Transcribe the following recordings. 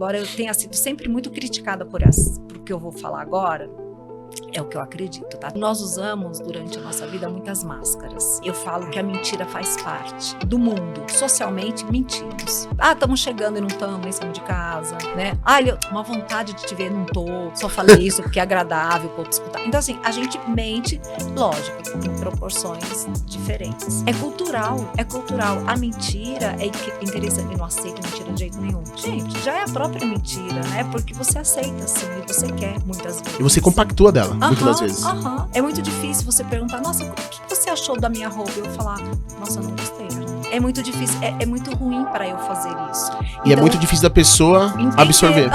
embora eu tenha sido sempre muito criticada por o que eu vou falar agora, é o que eu acredito, tá? Nós usamos durante a nossa vida muitas máscaras. Eu falo que a mentira faz parte do mundo. Socialmente, mentimos. Estamos chegando e não estamos, nem saímos de casa, né? Uma vontade de te ver, não tô. Só falei isso porque é agradável, o povo escutar. Então, assim, a gente mente, lógico, em proporções diferentes. É cultural. A mentira é interessante. Eu não aceito mentira de jeito nenhum. Gente, já é a própria mentira, né? Porque você aceita, assim, e você quer, muitas vezes. E você compactua dela. Muitas das vezes. É muito difícil você perguntar, nossa, o que você achou da minha roupa? Eu falar, nossa, eu não gostei. É muito difícil, é muito ruim para eu fazer isso. E então, é muito difícil da pessoa absorver.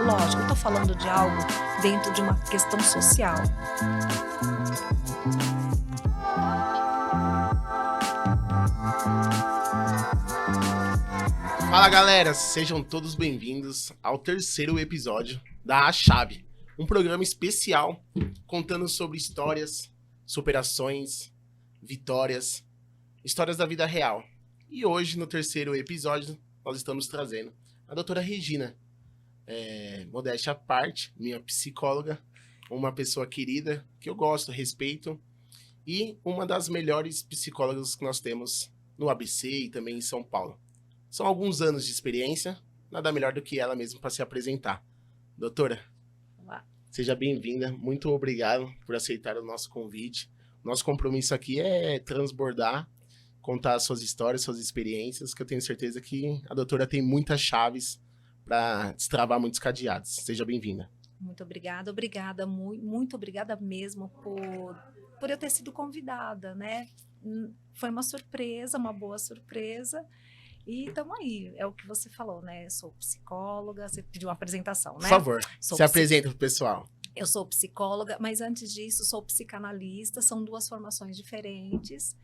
Lógico, eu tô falando de algo dentro de uma questão social. Fala, galera, sejam todos bem-vindos ao terceiro episódio da A Chave. Um programa especial contando sobre histórias, superações, vitórias, histórias da vida real. E hoje, no terceiro episódio, nós estamos trazendo a doutora Regina. Modéstia à parte, minha psicóloga, uma pessoa querida, que eu gosto, respeito, e uma das melhores psicólogas que nós temos no ABC e também em São Paulo. São alguns anos de experiência, nada melhor do que ela mesma para se apresentar. Doutora, seja bem-vinda, muito obrigado por aceitar o nosso convite. Nosso compromisso aqui é transbordar, contar as suas histórias, suas experiências, que eu tenho certeza que a doutora tem muitas chaves para destravar muitos cadeados. Seja bem-vinda. Muito obrigada, muito obrigada mesmo por eu ter sido convidada, né? Foi uma surpresa, uma boa surpresa. E estamos aí, é o que você falou, né? Eu sou psicóloga, você pediu uma apresentação, né? Por favor, se apresenta pro pessoal. Eu sou psicóloga, mas antes disso sou psicanalista, são duas formações diferentes.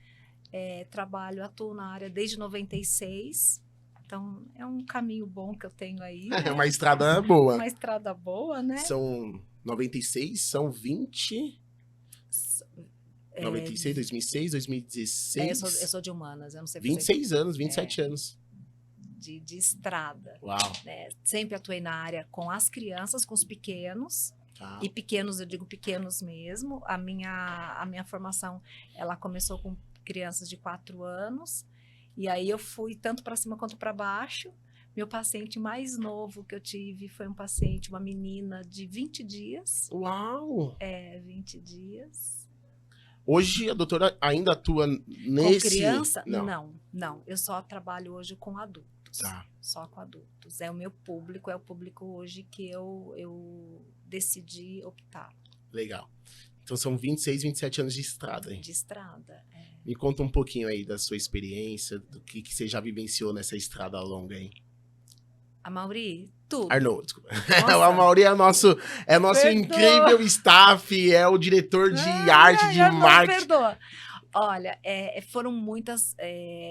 Atuo na área desde 96, então é um caminho bom que eu tenho aí. Né? É uma estrada boa. Uma estrada boa, né? São 96, são 20... 96, 2006, 2016... Eu sou de humanas, eu não sei... 26 anos, 27 anos. De estrada. Uau. Né? Sempre atuei na área com as crianças, com os pequenos. E pequenos, eu digo pequenos mesmo. A minha formação, ela começou com crianças de 4 anos. E aí eu fui tanto para cima quanto para baixo. Meu paciente mais novo que eu tive foi uma menina de 20 dias. Uau! 20 dias. Hoje a doutora ainda atua nesse... Com criança? Não. Eu só trabalho hoje com adultos. Tá. Só com adultos. É o meu público, é o público hoje que eu decidi optar. Legal. Então são 26, 27 anos de estrada, hein? De estrada, Me conta um pouquinho aí da sua experiência, do que você já vivenciou nessa estrada longa, hein? A Mauri, tudo. Arnold, desculpa. A Mauri é nosso incrível staff, é o diretor de arte, de marketing. Perdoa. Olha, foram muitas...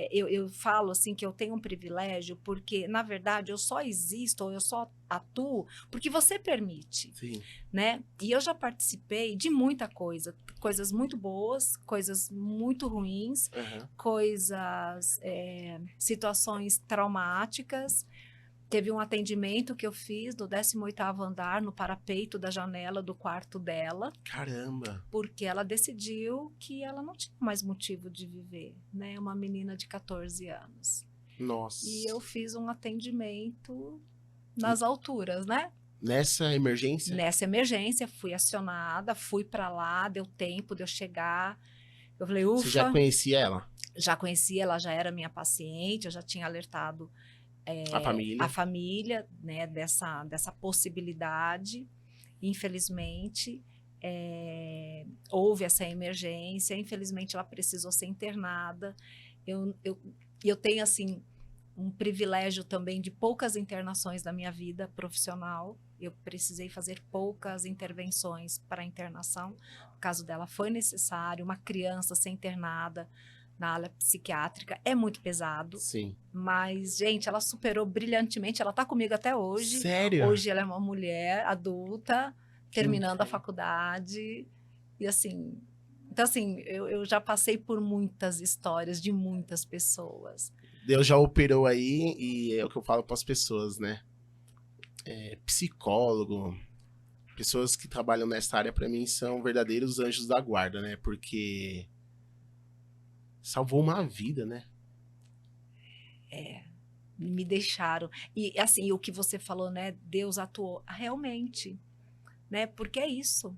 eu falo assim que eu tenho um privilégio porque, na verdade, eu só existo ou eu só atuo porque você permite. Sim. Né? E eu já participei de muita coisa. Coisas muito boas, coisas muito ruins, situações traumáticas. Teve um atendimento que eu fiz no 18º andar, no parapeito da janela do quarto dela. Caramba! Porque ela decidiu que ela não tinha mais motivo de viver, né? Uma menina de 14 anos. Nossa! E eu fiz um atendimento nas alturas, né? Nessa emergência? Nessa emergência, fui acionada, fui para lá, deu tempo de eu chegar. Eu falei, ufa! Você já conhecia ela? Já conhecia, ela já era minha paciente, eu já tinha alertado a família, né, dessa possibilidade. Infelizmente, houve essa emergência, infelizmente ela precisou ser internada. Eu tenho, assim, um privilégio também de poucas internações na minha vida profissional. Eu precisei fazer poucas intervenções para a internação. No caso dela, foi necessário uma criança ser internada na área psiquiátrica. É muito pesado. Sim. Mas, gente, ela superou brilhantemente. Ela está comigo até hoje. Sério? Hoje ela é uma mulher adulta, terminando a faculdade. E assim... Então, assim, eu já passei por muitas histórias de muitas pessoas. Deus já operou aí e é o que eu falo para as pessoas, né? psicólogo, pessoas que trabalham nessa área, pra mim, são verdadeiros anjos da guarda, né? Porque salvou uma vida, né? Me deixaram. E assim, o que você falou, né? Deus atuou. Realmente, né? Porque é isso.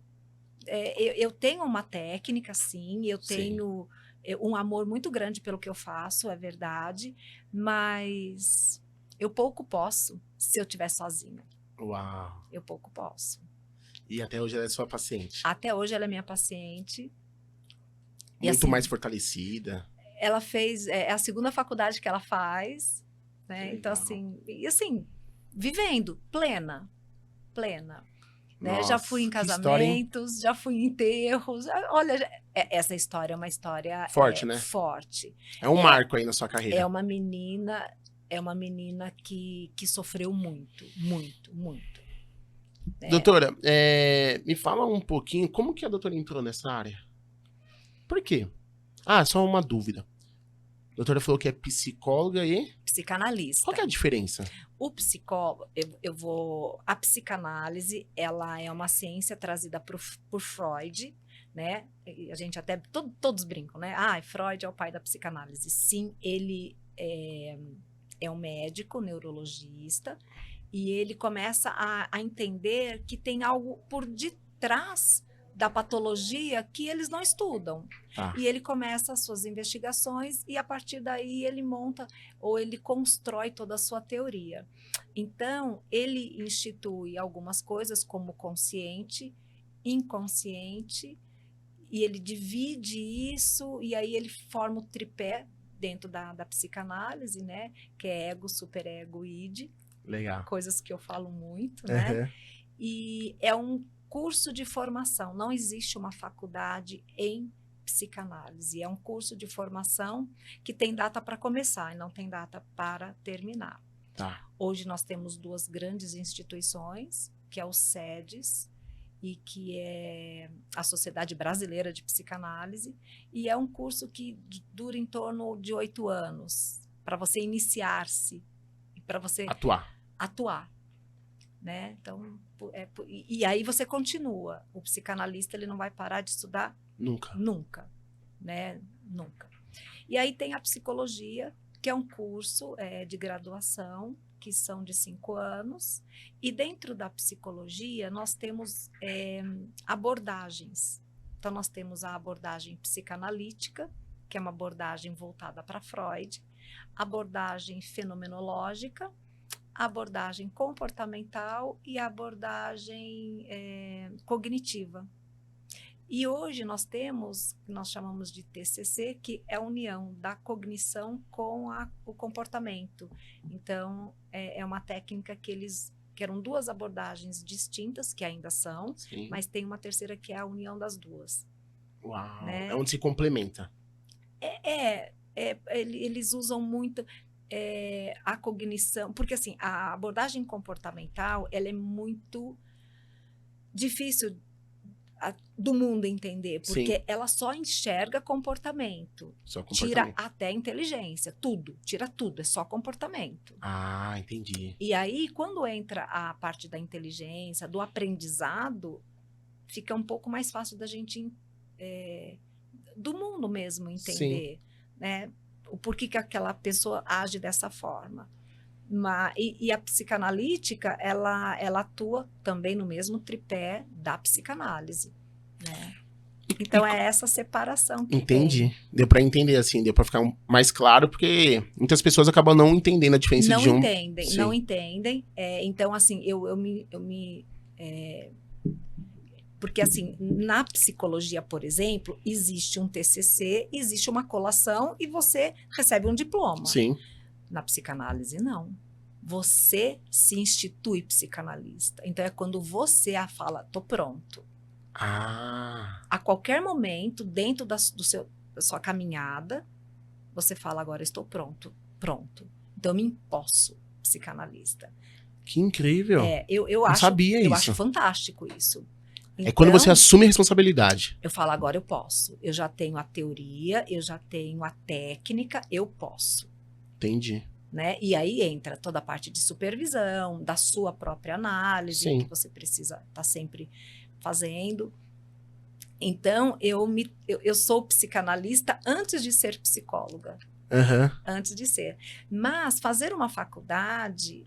Eu tenho uma técnica, sim, eu Sim. tenho um amor muito grande pelo que eu faço, é verdade, mas eu pouco posso se eu estiver sozinha. Uau. Eu pouco posso. E até hoje ela é sua paciente. Até hoje ela é minha paciente. E Muito assim, mais fortalecida. ela fez, é a segunda faculdade que ela faz, né? Que Então legal. assim, e assim, vivendo, plena. Né? Já fui em Nossa, que história, hein? casamentos, já fui em enterros. Olha, essa história é uma história Forte, né? forte. É um marco aí na sua carreira. É uma menina que sofreu muito, muito, muito. Doutora, me fala um pouquinho, como que a doutora entrou nessa área? Por quê? Ah, só uma dúvida. A doutora falou que é psicóloga e... Psicanalista. Qual que é a diferença? O psicólogo, a psicanálise, ela é uma ciência trazida por Freud, né? E a gente até, todos brincam, né? Ah, Freud é o pai da psicanálise. Sim, ele é um médico, neurologista, e ele começa a entender que tem algo por detrás da patologia que eles não estudam. Tá. E ele começa as suas investigações e a partir daí ele monta ou ele constrói toda a sua teoria. Então, ele institui algumas coisas como consciente, inconsciente, e ele divide isso e aí ele forma o tripé dentro da psicanálise, né? Que é ego, superego e id. Legal. Coisas que eu falo muito, né? Uhum. E é um curso de formação, não existe uma faculdade em psicanálise, é um curso de formação que tem data para começar e não tem data para terminar. Tá. Hoje nós temos 2 grandes instituições, que é o SEDES e que é a Sociedade Brasileira de Psicanálise, e é um curso que dura em torno de 8 anos, para você iniciar-se e para você atuar. Né? Então, e aí você continua. O psicanalista ele não vai parar de estudar nunca, né? Nunca. E aí tem a psicologia, que é um curso de graduação, que são de 5 anos, e dentro da psicologia nós temos abordagens. Então nós temos a abordagem psicanalítica, que é uma abordagem voltada para Freud, abordagem fenomenológica, abordagem comportamental e abordagem cognitiva. E hoje nós temos, nós chamamos de TCC, que é a união da cognição com o comportamento. Então, é uma técnica que eram 2 abordagens distintas, que ainda são, Sim. mas tem uma terceira que é a união das 2. Uau, né? é onde se complementa. Eles usam muito... a cognição, porque assim, a abordagem comportamental, ela é muito difícil do mundo entender, porque ela só enxerga comportamento, tira até inteligência, tira tudo, é só comportamento. Ah, entendi. E aí, quando entra a parte da inteligência, do aprendizado, fica um pouco mais fácil da gente, do mundo mesmo, entender, né? O porquê que aquela pessoa age dessa forma. E a psicanalítica, ela atua também no mesmo tripé da psicanálise, né? Então, é essa separação que Entendi. tem. Deu pra entender, assim, deu pra ficar mais claro, porque muitas pessoas acabam não entendendo a diferença de um... Não entendem. Então, assim, porque, assim, na psicologia, por exemplo, existe um TCC, existe uma colação e você recebe um diploma. Sim. Na psicanálise, não. Você se institui psicanalista. Então, é quando você fala, tô pronto. Ah. A qualquer momento, dentro da sua caminhada, você fala, agora estou pronto. Então, eu me imposto psicanalista. Que incrível. Eu não sabia isso. Eu acho fantástico isso. Então, quando você assume a responsabilidade. Eu falo, agora eu posso. Eu já tenho a teoria, eu já tenho a técnica, eu posso. Entendi. né? E aí entra toda a parte de supervisão, da sua própria análise, Sim. que você precisa estar sempre fazendo. Então, eu sou psicanalista antes de ser psicóloga. Aham. Antes de ser. Mas fazer uma faculdade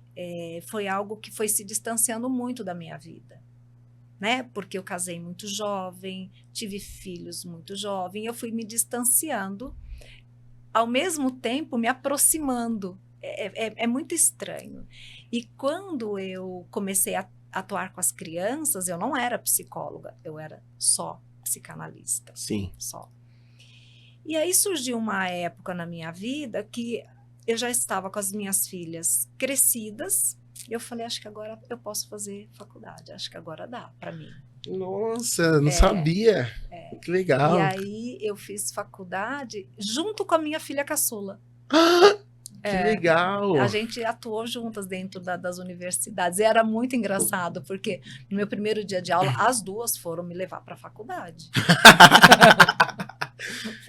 foi algo que foi se distanciando muito da minha vida, né? Porque eu casei muito jovem, tive filhos muito jovem, eu fui me distanciando, ao mesmo tempo me aproximando. É muito estranho. E quando eu comecei a atuar com as crianças, eu não era psicóloga, eu era só psicanalista. Sim. Só. E aí surgiu uma época na minha vida que eu já estava com as minhas filhas crescidas. E eu falei, acho que agora eu posso fazer faculdade. Acho que agora dá para mim. Nossa, não sabia. Que legal. E aí eu fiz faculdade junto com a minha filha caçula. Que legal. A gente atuou juntas dentro das universidades. E era muito engraçado, porque no meu primeiro dia de aula, as duas foram me levar para a faculdade.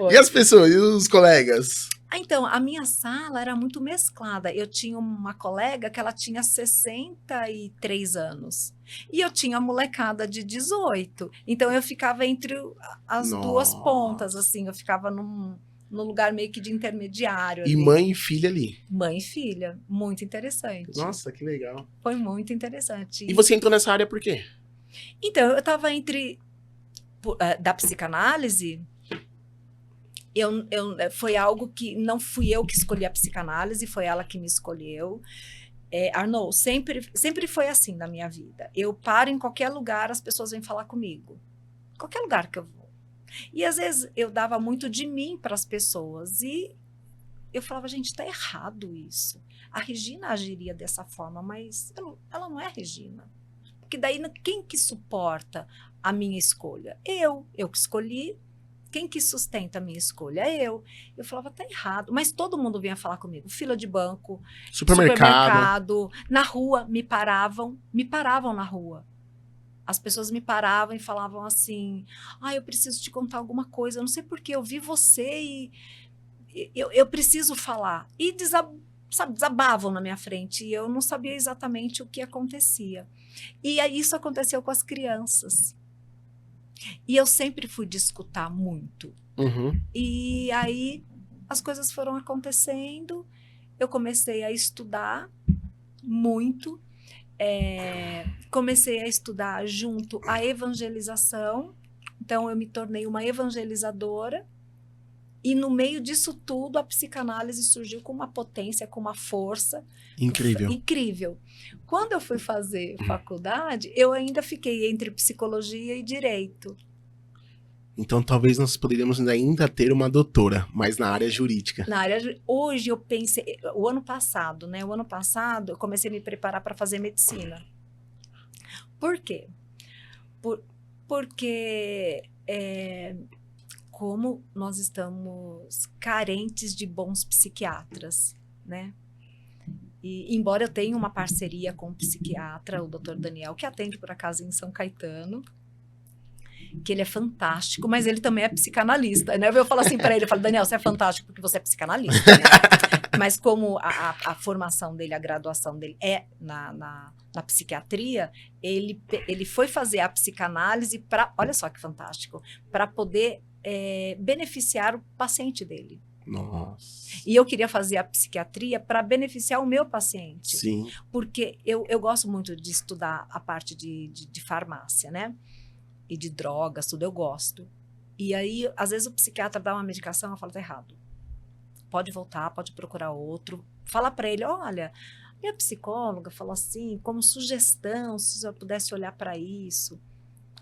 E as pessoas, e os colegas? Então, a minha sala era muito mesclada. Eu tinha uma colega que ela tinha 63 anos. E eu tinha a molecada de 18. Então, eu ficava entre as duas pontas, assim. Eu ficava num lugar meio que de intermediário. E ali. mãe e filha ali. Mãe e filha. Muito interessante. Nossa, que legal. Foi muito interessante. E você entrou nessa área por quê? Então, eu estava da psicanálise... foi algo que não fui eu que escolhi a psicanálise, foi ela que me escolheu. Arnaud, sempre foi assim na minha vida. Eu paro em qualquer lugar, as pessoas vêm falar comigo. Qualquer lugar que eu vou. E às vezes eu dava muito de mim para as pessoas. E eu falava, gente, tá errado isso. A Regina agiria dessa forma, mas ela não é a Regina. Porque daí quem que suporta a minha escolha? Eu que escolhi. Quem que sustenta a minha escolha? Eu. Eu falava, tá errado. Mas todo mundo vinha falar comigo. Fila de banco, supermercado, na rua, me paravam na rua. As pessoas me paravam e falavam assim, eu preciso te contar alguma coisa, eu não sei porquê, eu vi você e eu preciso falar. E desabavam na minha frente e eu não sabia exatamente o que acontecia. E isso aconteceu com as crianças. E eu sempre fui de escutar muito. Uhum. E aí as coisas foram acontecendo, eu comecei a estudar muito, comecei a estudar junto à evangelização, então eu me tornei uma evangelizadora, e no meio disso tudo a psicanálise surgiu com uma potência, com uma força incrível. Quando eu fui fazer faculdade, eu ainda fiquei entre psicologia e direito. Então talvez nós poderíamos ainda ter uma doutora, mas na área jurídica. Hoje eu pensei, o ano passado eu comecei a me preparar para fazer medicina. Por quê? Porque como nós estamos carentes de bons psiquiatras, né? E embora eu tenha uma parceria com um psiquiatra, o Dr. Daniel, que atende por acaso em São Caetano, que ele é fantástico, mas ele também é psicanalista, né? Eu falo assim para ele, eu falo, Daniel, você é fantástico porque você é psicanalista, né? Mas como a formação dele, a graduação dele é na psiquiatria, ele foi fazer a psicanálise para, olha só que fantástico, para poder beneficiar o paciente dele. Nossa. E eu queria fazer a psiquiatria para beneficiar o meu paciente. Sim. Porque eu gosto muito de estudar a parte de farmácia, né? E de drogas, tudo eu gosto. E aí, às vezes o psiquiatra dá uma medicação, eu falo, tá errado. Pode voltar, pode procurar outro. Fala para ele, olha, minha psicóloga falou assim, como sugestão, se eu pudesse olhar para isso.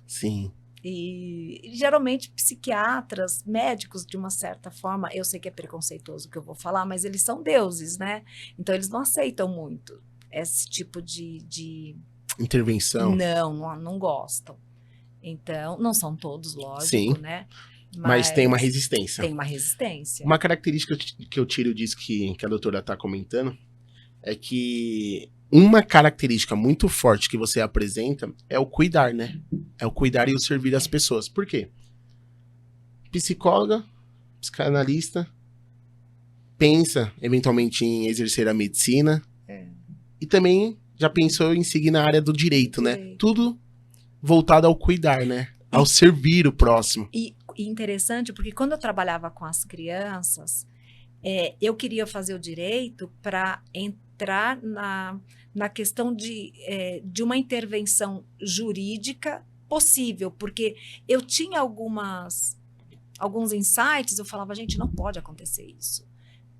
Sim. E geralmente psiquiatras, médicos, de uma certa forma, eu sei que é preconceituoso o que eu vou falar, mas eles são deuses, né? Então eles não aceitam muito esse tipo de intervenção. Não gostam. Então, não são todos, lógico, sim, né? Mas tem uma resistência. Tem uma resistência. Uma característica que eu tiro disso que a doutora está comentando é que uma característica muito forte que você apresenta é o cuidar, né? É o cuidar e o servir as pessoas. Por quê? Psicóloga, psicanalista, pensa, eventualmente, em exercer a medicina. E também já pensou em seguir na área do direito, né? Tudo voltado ao cuidar, né? Ao servir o próximo. E interessante, porque quando eu trabalhava com as crianças, eu queria fazer o direito para entrar na questão de uma intervenção jurídica possível, porque eu tinha alguns insights, eu falava, gente, não pode acontecer isso.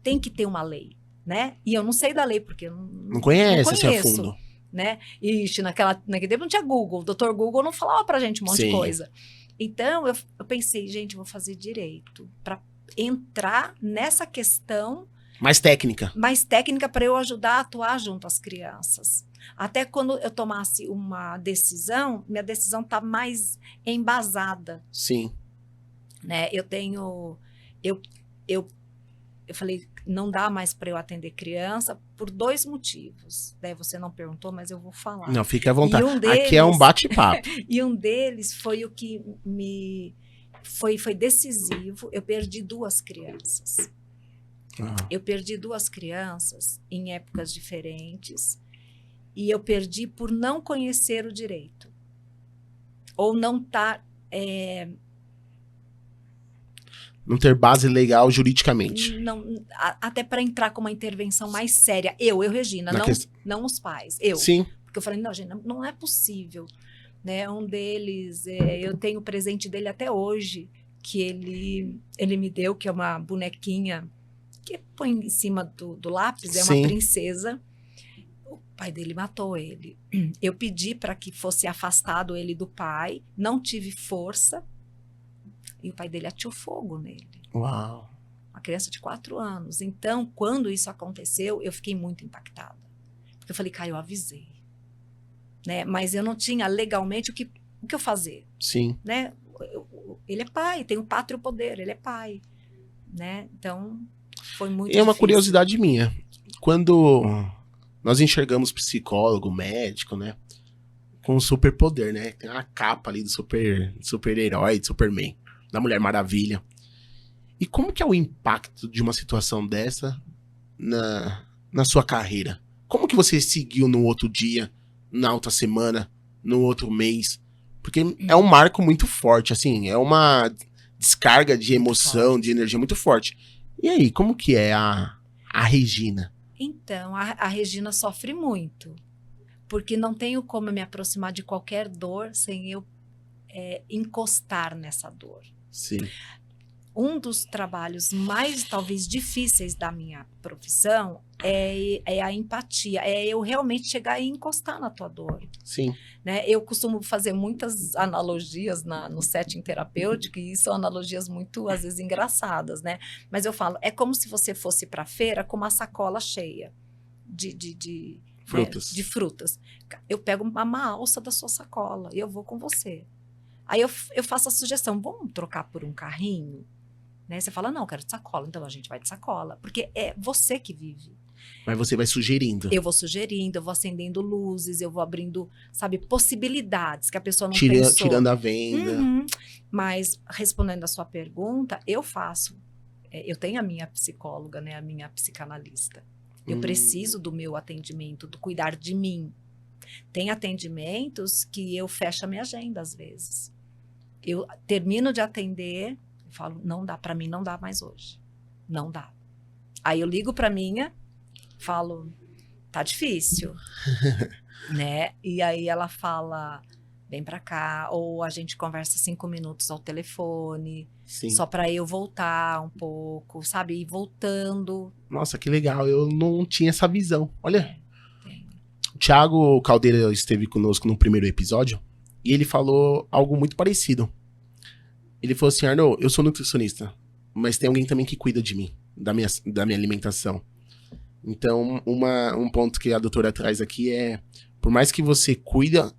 Tem que ter uma lei, né? E eu não sei da lei, porque eu não conheço assim a fundo. Né? Ixi, naquele tempo não tinha Google, o doutor Google não falava pra gente um monte de coisa. Então, eu pensei, gente, eu vou fazer direito para entrar nessa questão mais técnica para eu ajudar a atuar junto às crianças. Até quando eu tomasse uma decisão, minha decisão tá mais embasada. Sim. Né? Eu falei, não dá mais para eu atender criança por 2 motivos. Daí você não perguntou, mas eu vou falar. Não, fique à vontade. Aqui é um bate-papo. E um deles foi o que foi decisivo. Eu perdi 2 crianças. Eu perdi 2 crianças em épocas diferentes. E eu perdi por não conhecer o direito. Ou não estar... não ter base legal juridicamente. Não, até para entrar com uma intervenção mais séria. Eu Regina, não os pais. Sim. Porque eu falei, não, gente, não é possível. Né? Um deles, eu tenho o presente dele até hoje, que ele me deu, que é uma bonequinha que põe em cima do lápis, é uma princesa. O pai dele matou ele. Eu pedi para que fosse afastado ele do pai, não tive força. E o pai dele atirou fogo nele. Uau! Uma criança de 4 anos. Então, quando isso aconteceu, eu fiquei muito impactada. Porque eu falei, Caio, eu avisei. Né? Mas eu não tinha legalmente o que eu fazer. Sim. Né? Ele é pai, tem o pátrio poder, ele é pai. Né? Então, foi muito difícil. É uma curiosidade minha. Quando nós enxergamos psicólogo, médico, né? Com superpoder, né? Tem uma capa ali do super-herói, de Superman. Da Mulher Maravilha. E como que é o impacto de uma situação dessa na sua carreira? Como que você seguiu no outro dia, na outra semana, no outro mês? Porque é um marco muito forte, assim, é uma descarga de emoção, de energia muito forte. E aí, como que é a Regina? Então, a Regina sofre muito. Porque não tenho como me aproximar de qualquer dor sem eu encostar nessa dor. Sim. Um dos trabalhos mais, talvez, difíceis da minha profissão é a empatia. É eu realmente chegar e encostar na tua dor. Sim. Né? Eu costumo fazer muitas analogias no setting terapêutico, e são analogias muito, às vezes, engraçadas, né? Mas eu falo, é como se você fosse para a feira com uma sacola cheia de frutas. De frutas. Eu pego uma alça da sua sacola e eu vou com você. Aí eu faço a sugestão, vamos trocar por um carrinho? Né? Você fala, não, eu quero de sacola. Então a gente vai de sacola. Porque é você que vive. Mas você vai sugerindo. Eu vou sugerindo, eu vou acendendo luzes, eu vou abrindo, sabe, possibilidades que a pessoa não pensou. Tirando a venda. Uhum. Mas, respondendo a sua pergunta, eu faço. Eu tenho a minha psicóloga, né, a minha psicanalista. Eu preciso do meu atendimento, do cuidar de mim. Tem atendimentos que eu fecho a minha agenda, às vezes. Eu termino de atender, eu falo, não dá, para mim não dá mais hoje. Não dá. Aí eu ligo para minha, falo, tá difícil, né? E aí ela fala, vem para cá, ou a gente conversa 5 minutos ao telefone, Sim. Só para eu voltar um pouco, sabe? Ir voltando. Nossa, que legal, eu não tinha essa visão. Olha, o Thiago Caldeira esteve conosco no primeiro episódio e ele falou algo muito parecido. Ele falou assim, Arnaud, eu sou nutricionista, mas tem alguém também que cuida de mim, da minha alimentação. Então, um ponto que a doutora traz aqui é, por mais que você cuida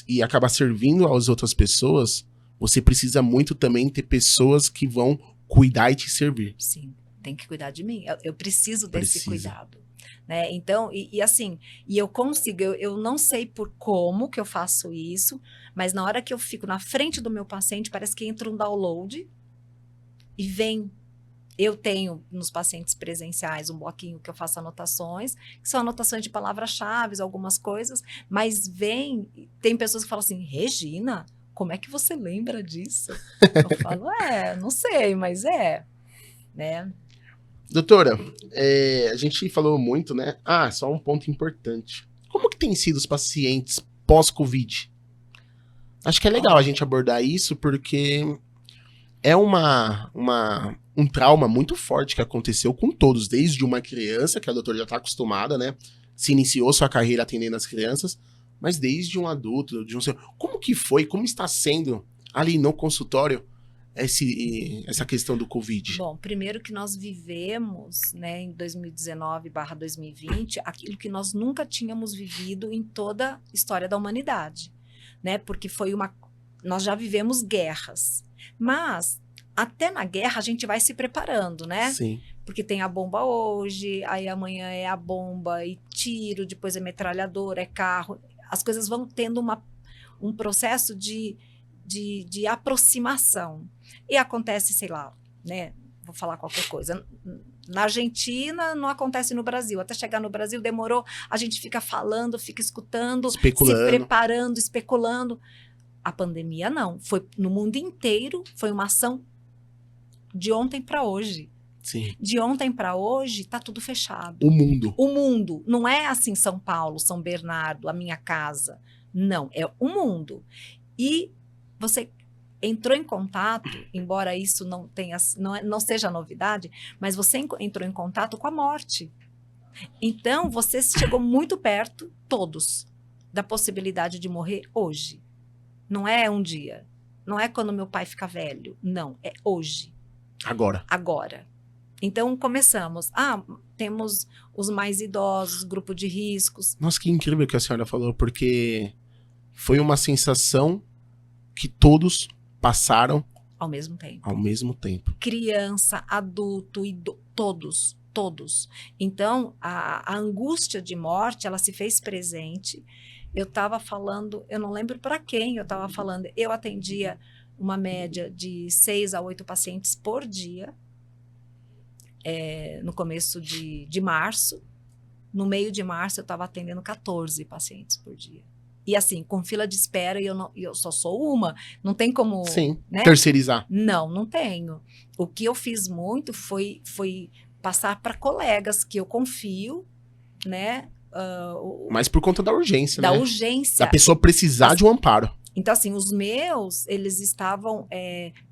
e acaba servindo às outras pessoas, você precisa muito também ter pessoas que vão cuidar e te servir. Sim, tem que cuidar de mim. Eu preciso desse cuidado. Né? Então, assim, eu consigo, eu não sei por como que eu faço isso, mas na hora que eu fico na frente do meu paciente, parece que entra um download e vem Eu tenho nos pacientes presenciais um bloquinho que eu faço anotações, que são anotações de palavras-chave, algumas coisas, mas tem pessoas que falam assim, Regina, como é que você lembra disso? Eu falo, não sei, mas né? Doutora, a gente falou muito, né? Só um ponto importante. Como que tem sido os pacientes pós-Covid? Acho que é legal a gente abordar isso, porque é um trauma muito forte que aconteceu com todos, desde uma criança, que a doutora já está acostumada, né? Se iniciou sua carreira atendendo as crianças, mas desde um adulto, como que foi, como está sendo ali no consultório essa questão do Covid? Bom, primeiro que nós vivemos, né, em 2019/2020, aquilo que nós nunca tínhamos vivido em toda a história da humanidade, né? Porque nós já vivemos guerras, mas até na guerra a gente vai se preparando, né? Sim. Porque tem a bomba hoje, aí amanhã é a bomba e tiro, depois é metralhadora, é carro. As coisas vão tendo um processo de aproximação. E acontece, sei lá, né? Vou falar qualquer coisa. Na Argentina, não acontece no Brasil. Até chegar no Brasil demorou, a gente fica falando, fica escutando, Especulando. se preparando, especulando. A pandemia não. Foi no mundo inteiro, foi uma ação de ontem para hoje. Sim. De ontem para hoje, tá tudo fechado. O mundo. O mundo. Não é assim São Paulo, São Bernardo, a minha casa. Não, é o mundo. E você entrou em contato, embora isso não seja novidade, mas você entrou em contato com a morte. Então, você chegou muito perto, todos, da possibilidade de morrer hoje. Não é um dia. Não é quando meu pai fica velho. Não, é hoje. Agora. Então, começamos. Temos os mais idosos, grupo de riscos. Nossa, que incrível que a senhora falou, porque foi uma sensação que todos passaram ao mesmo tempo. Criança, adulto, todos. Então, a angústia de morte, ela se fez presente. Eu estava falando, eu não lembro para quem eu estava falando. Eu atendia uma média de 6 a 8 pacientes por dia. No começo de março. No meio de março, eu estava atendendo 14 pacientes por dia. E assim, com fila de espera, e eu só sou uma. Não tem como... Sim, né? Terceirizar. Não tenho. O que eu fiz muito foi passar para colegas que eu confio, né? Mas por conta da urgência, da né? urgência. Da pessoa precisar de um amparo. Então, assim, os meus, eles estavam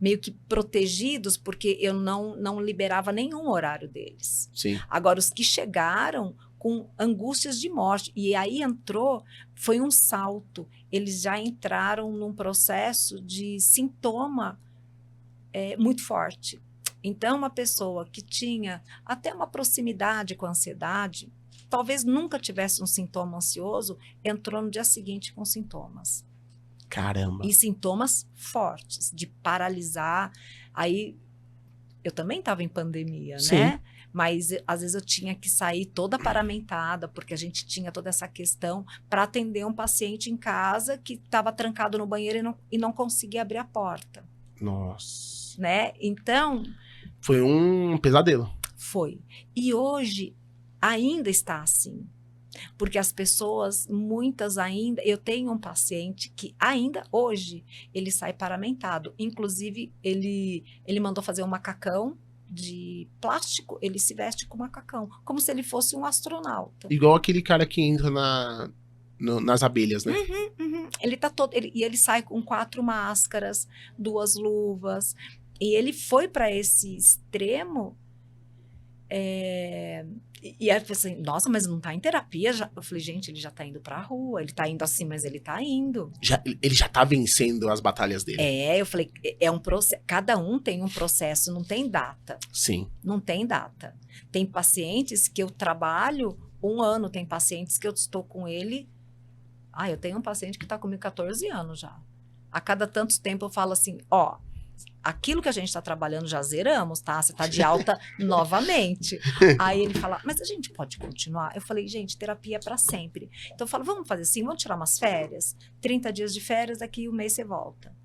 meio que protegidos, porque eu não liberava nenhum horário deles. Sim. Agora, os que chegaram com angústias de morte, e aí foi um salto. Eles já entraram num processo de sintoma muito forte. Então, uma pessoa que tinha até uma proximidade com a ansiedade, talvez nunca tivesse um sintoma ansioso, entrou no dia seguinte com sintomas. Caramba. E sintomas fortes, de paralisar. Aí, eu também estava em pandemia, Sim. né? Mas, às vezes, eu tinha que sair toda paramentada, porque a gente tinha toda essa questão para atender um paciente em casa que estava trancado no banheiro e não conseguia abrir a porta. Nossa. Né? Então... foi um pesadelo. Foi. E hoje, ainda está assim. Porque as pessoas, muitas ainda... Eu tenho um paciente que ainda hoje, ele sai paramentado. Inclusive, ele mandou fazer um macacão de plástico. Ele se veste com macacão, como se ele fosse um astronauta. Igual aquele cara que entra nas abelhas, né? Uhum. Ele tá todo... E ele sai com 4 máscaras, 2 luvas. E ele foi para esse extremo... E aí eu falei assim, nossa, mas não tá em terapia? Eu falei, gente, ele já tá indo pra rua, ele tá indo assim, mas ele tá indo. Ele já tá vencendo as batalhas dele. Eu falei, é um processo, cada um tem um processo, não tem data. Sim. Não tem data. Tem pacientes que eu trabalho 1 ano, tem pacientes que eu estou com ele... eu tenho um paciente que tá comigo 14 anos já. A cada tanto tempo eu falo assim, aquilo que a gente está trabalhando já zeramos, tá? Você tá de alta novamente. Aí ele fala, mas a gente pode continuar? Eu falei, gente, terapia é para sempre. Então eu falo, vamos fazer assim, vamos tirar umas férias? 30 dias de férias, daqui 1 mês você volta.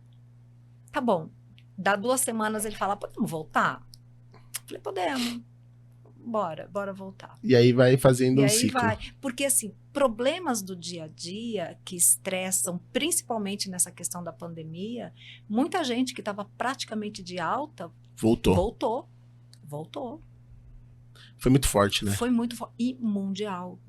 Tá bom. Dá 2 semanas ele fala, podemos voltar? Falei, podemos. Bora voltar. E aí vai fazendo E um aí ciclo. vai. Porque, assim, problemas do dia a dia que estressam, principalmente nessa questão da pandemia, muita gente que estava praticamente de alta Voltou. voltou. Foi muito forte, né? Foi muito forte. E mundial.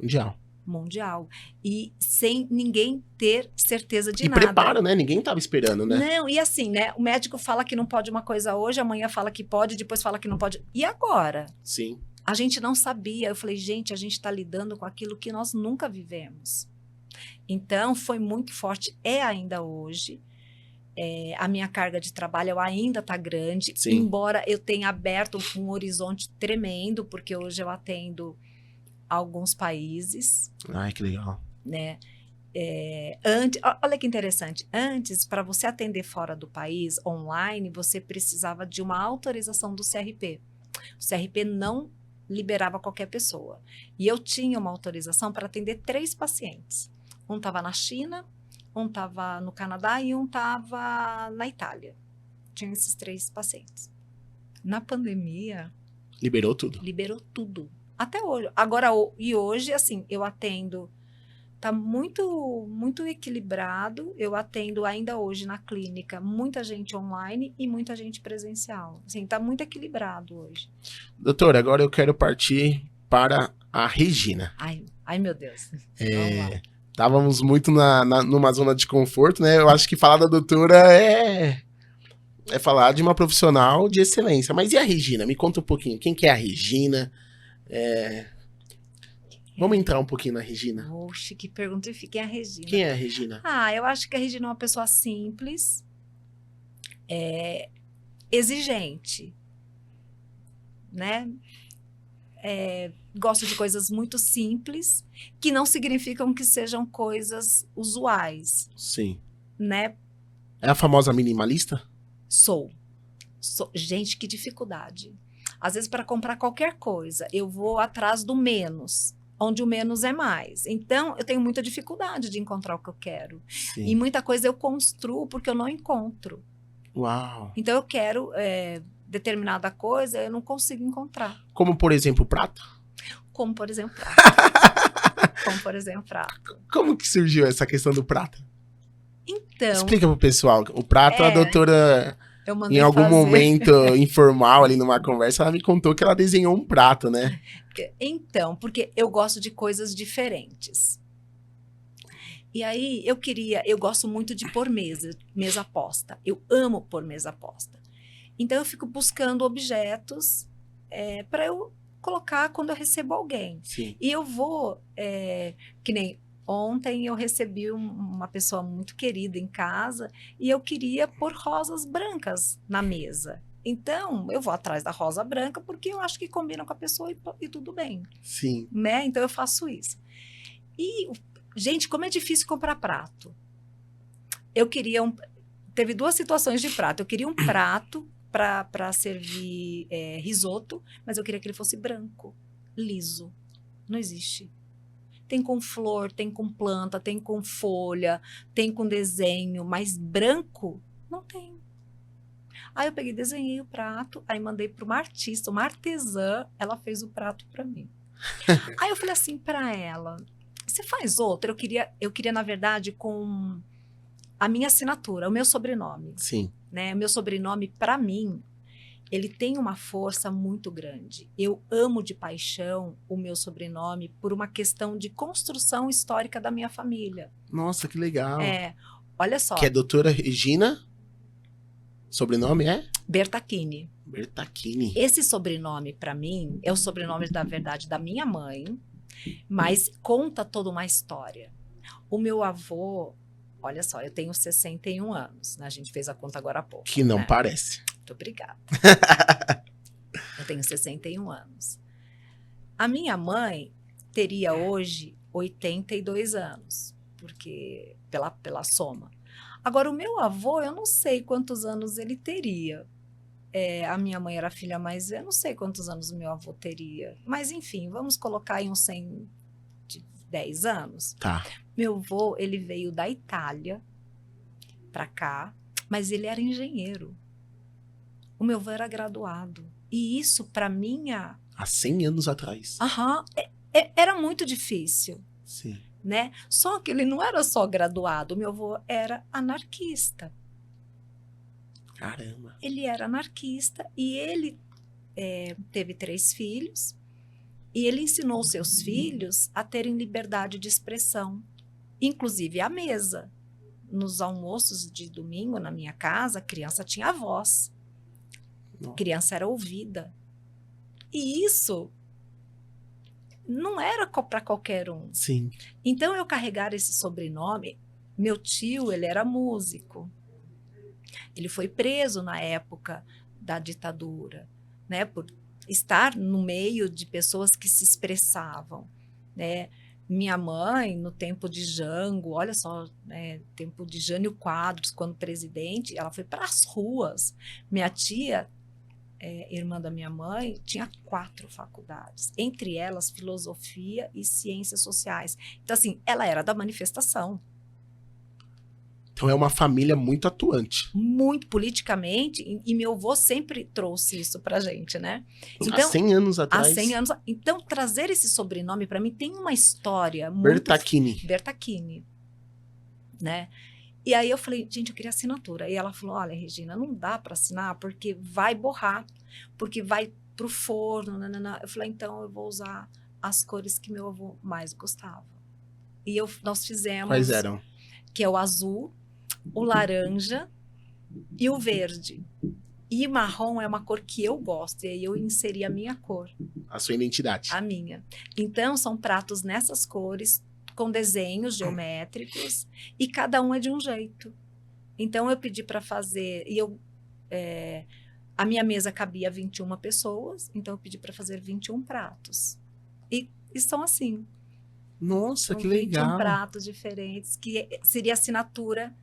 Mundial. E sem ninguém ter certeza de E nada. preparo, né? Ninguém tava esperando, né? Não, e assim, né? O médico fala que não pode uma coisa hoje, amanhã fala que pode, depois fala que não pode. E agora? Sim. A gente não sabia. Eu falei, gente, a gente está lidando com aquilo que nós nunca vivemos. Então, foi muito forte. É ainda hoje. A minha carga de trabalho ainda está grande. Sim. Embora eu tenha aberto um horizonte tremendo, porque hoje eu atendo alguns países, Ai, que legal. né? Olha que interessante. Antes, para você atender fora do país, online, você precisava de uma autorização do CRP. O CRP não liberava qualquer pessoa. E eu tinha uma autorização para atender 3 pacientes. Um estava na China, um estava no Canadá e um estava na Itália. Tinha esses 3 pacientes. Na pandemia, Liberou tudo. liberou tudo. Até hoje. Agora, e hoje, assim, eu atendo... Tá muito, muito equilibrado. Eu atendo ainda hoje na clínica muita gente online e muita gente presencial. Assim, tá muito equilibrado hoje. Doutora, agora eu quero partir para a Regina. Ai meu Deus. Vamos lá. Estávamos muito numa zona de conforto, né? Eu acho que falar da doutora é falar de uma profissional de excelência. Mas e a Regina? Me conta um pouquinho. Quem que é a Regina? Vamos entrar um pouquinho na Regina. Oxe, que pergunta difícil. Quem é a Regina? Quem é a Regina? Eu acho que a Regina é uma pessoa simples, exigente, né? Gosto de coisas muito simples, que não significam que sejam coisas usuais, Sim. né? É a famosa minimalista? Sou. Gente, que dificuldade. Às vezes, para comprar qualquer coisa, eu vou atrás do menos, onde o menos é mais. Então, eu tenho muita dificuldade de encontrar o que eu quero. Sim. E muita coisa eu construo porque eu não encontro. Uau. Então, eu quero determinada coisa, eu não consigo encontrar. Como, por exemplo, prato? Como, por exemplo, prato. Como, por exemplo, prato. Como que surgiu essa questão do prato? Então... Explica pro pessoal. O prato, a doutora, eu mandei em algum fazer. momento informal, ali numa conversa, ela me contou que ela desenhou um prato, né? Então, porque eu gosto de coisas diferentes. E aí, eu gosto muito de pôr mesa posta. Eu amo pôr mesa posta. Então, eu fico buscando objetos para eu colocar quando eu recebo alguém. Sim. E eu vou, que nem ontem eu recebi uma pessoa muito querida em casa e eu queria pôr rosas brancas na mesa. Então, eu vou atrás da rosa branca porque eu acho que combina com a pessoa e tudo bem. Sim. Né? Então, eu faço isso. E, gente, como é difícil comprar prato. Eu queria teve 2 situações de prato. Eu queria um prato para servir risoto, mas eu queria que ele fosse branco, liso. Não existe. Tem com flor, tem com planta, tem com folha, tem com desenho, mas branco não tem. Aí eu peguei, desenhei o prato, aí mandei para uma artista, uma artesã, ela fez o prato para mim. Aí eu falei assim para ela, você faz outro? Eu queria, na verdade, com a minha assinatura, o meu sobrenome. Sim. Né? O meu sobrenome, para mim, ele tem uma força muito grande. Eu amo de paixão o meu sobrenome por uma questão de construção histórica da minha família. Nossa, que legal. Olha só. Que é doutora Regina? Sobrenome é? Bertacchini. Bertacchini. Esse sobrenome, para mim, é o sobrenome, da verdade, da minha mãe, mas conta toda uma história. O meu avô, olha só, eu tenho 61 anos, né? A gente fez a conta agora há pouco. Que não né? parece. Muito obrigada. Eu tenho 61 anos. A minha mãe teria hoje 82 anos, porque pela soma. Agora, o meu avô, eu não sei quantos anos ele teria. A minha mãe era a filha mais velha, eu não sei quantos anos o meu avô teria. Mas, enfim, vamos colocar aí uns 110 anos. Tá. Meu avô, ele veio da Itália para cá, mas ele era engenheiro. O meu avô era graduado. E isso, para mim, Há 100 anos atrás. era muito difícil, Sim. né? Só que ele não era só graduado, meu avô era anarquista. Caramba. Ele era anarquista e ele teve 3 filhos e ele ensinou seus filhos a terem liberdade de expressão, inclusive à mesa. Nos almoços de domingo na minha casa, a criança tinha voz. A criança era ouvida. E isso não era para qualquer um. Sim. Então, eu carregar esse sobrenome, meu tio, ele era músico. Ele foi preso na época da ditadura, né, por estar no meio de pessoas que se expressavam, né? Minha mãe, no tempo de Jango, olha só, né, tempo de Jânio Quadros, quando presidente, ela foi para as ruas. Minha tia, irmã da minha mãe, tinha 4 faculdades, entre elas filosofia e ciências sociais. Então, assim, ela era da manifestação. Então é uma família muito atuante. Muito politicamente, e meu avô sempre trouxe isso pra gente, né? Então, há 100 anos atrás. Há 100 anos. Então, trazer esse sobrenome para mim tem uma história muito... Bertacchini, né? E aí eu falei, gente, eu queria assinatura. E ela falou, olha, Regina, não dá para assinar porque vai borrar, porque vai pro forno, nanana. Eu falei, então eu vou usar as cores que meu avô mais gostava. E nós fizemos... Quais eram? Que é o azul, o laranja e o verde. E marrom é uma cor que eu gosto, e aí eu inseri a minha cor. A sua identidade. A minha. Então, são pratos nessas cores, com desenhos geométricos, e cada um é de um jeito. Então, eu pedi para fazer, e a minha mesa cabia 21 pessoas, então eu pedi para fazer 21 pratos. E são assim. Nossa, que 21 legal. pratos diferentes, que seria a assinatura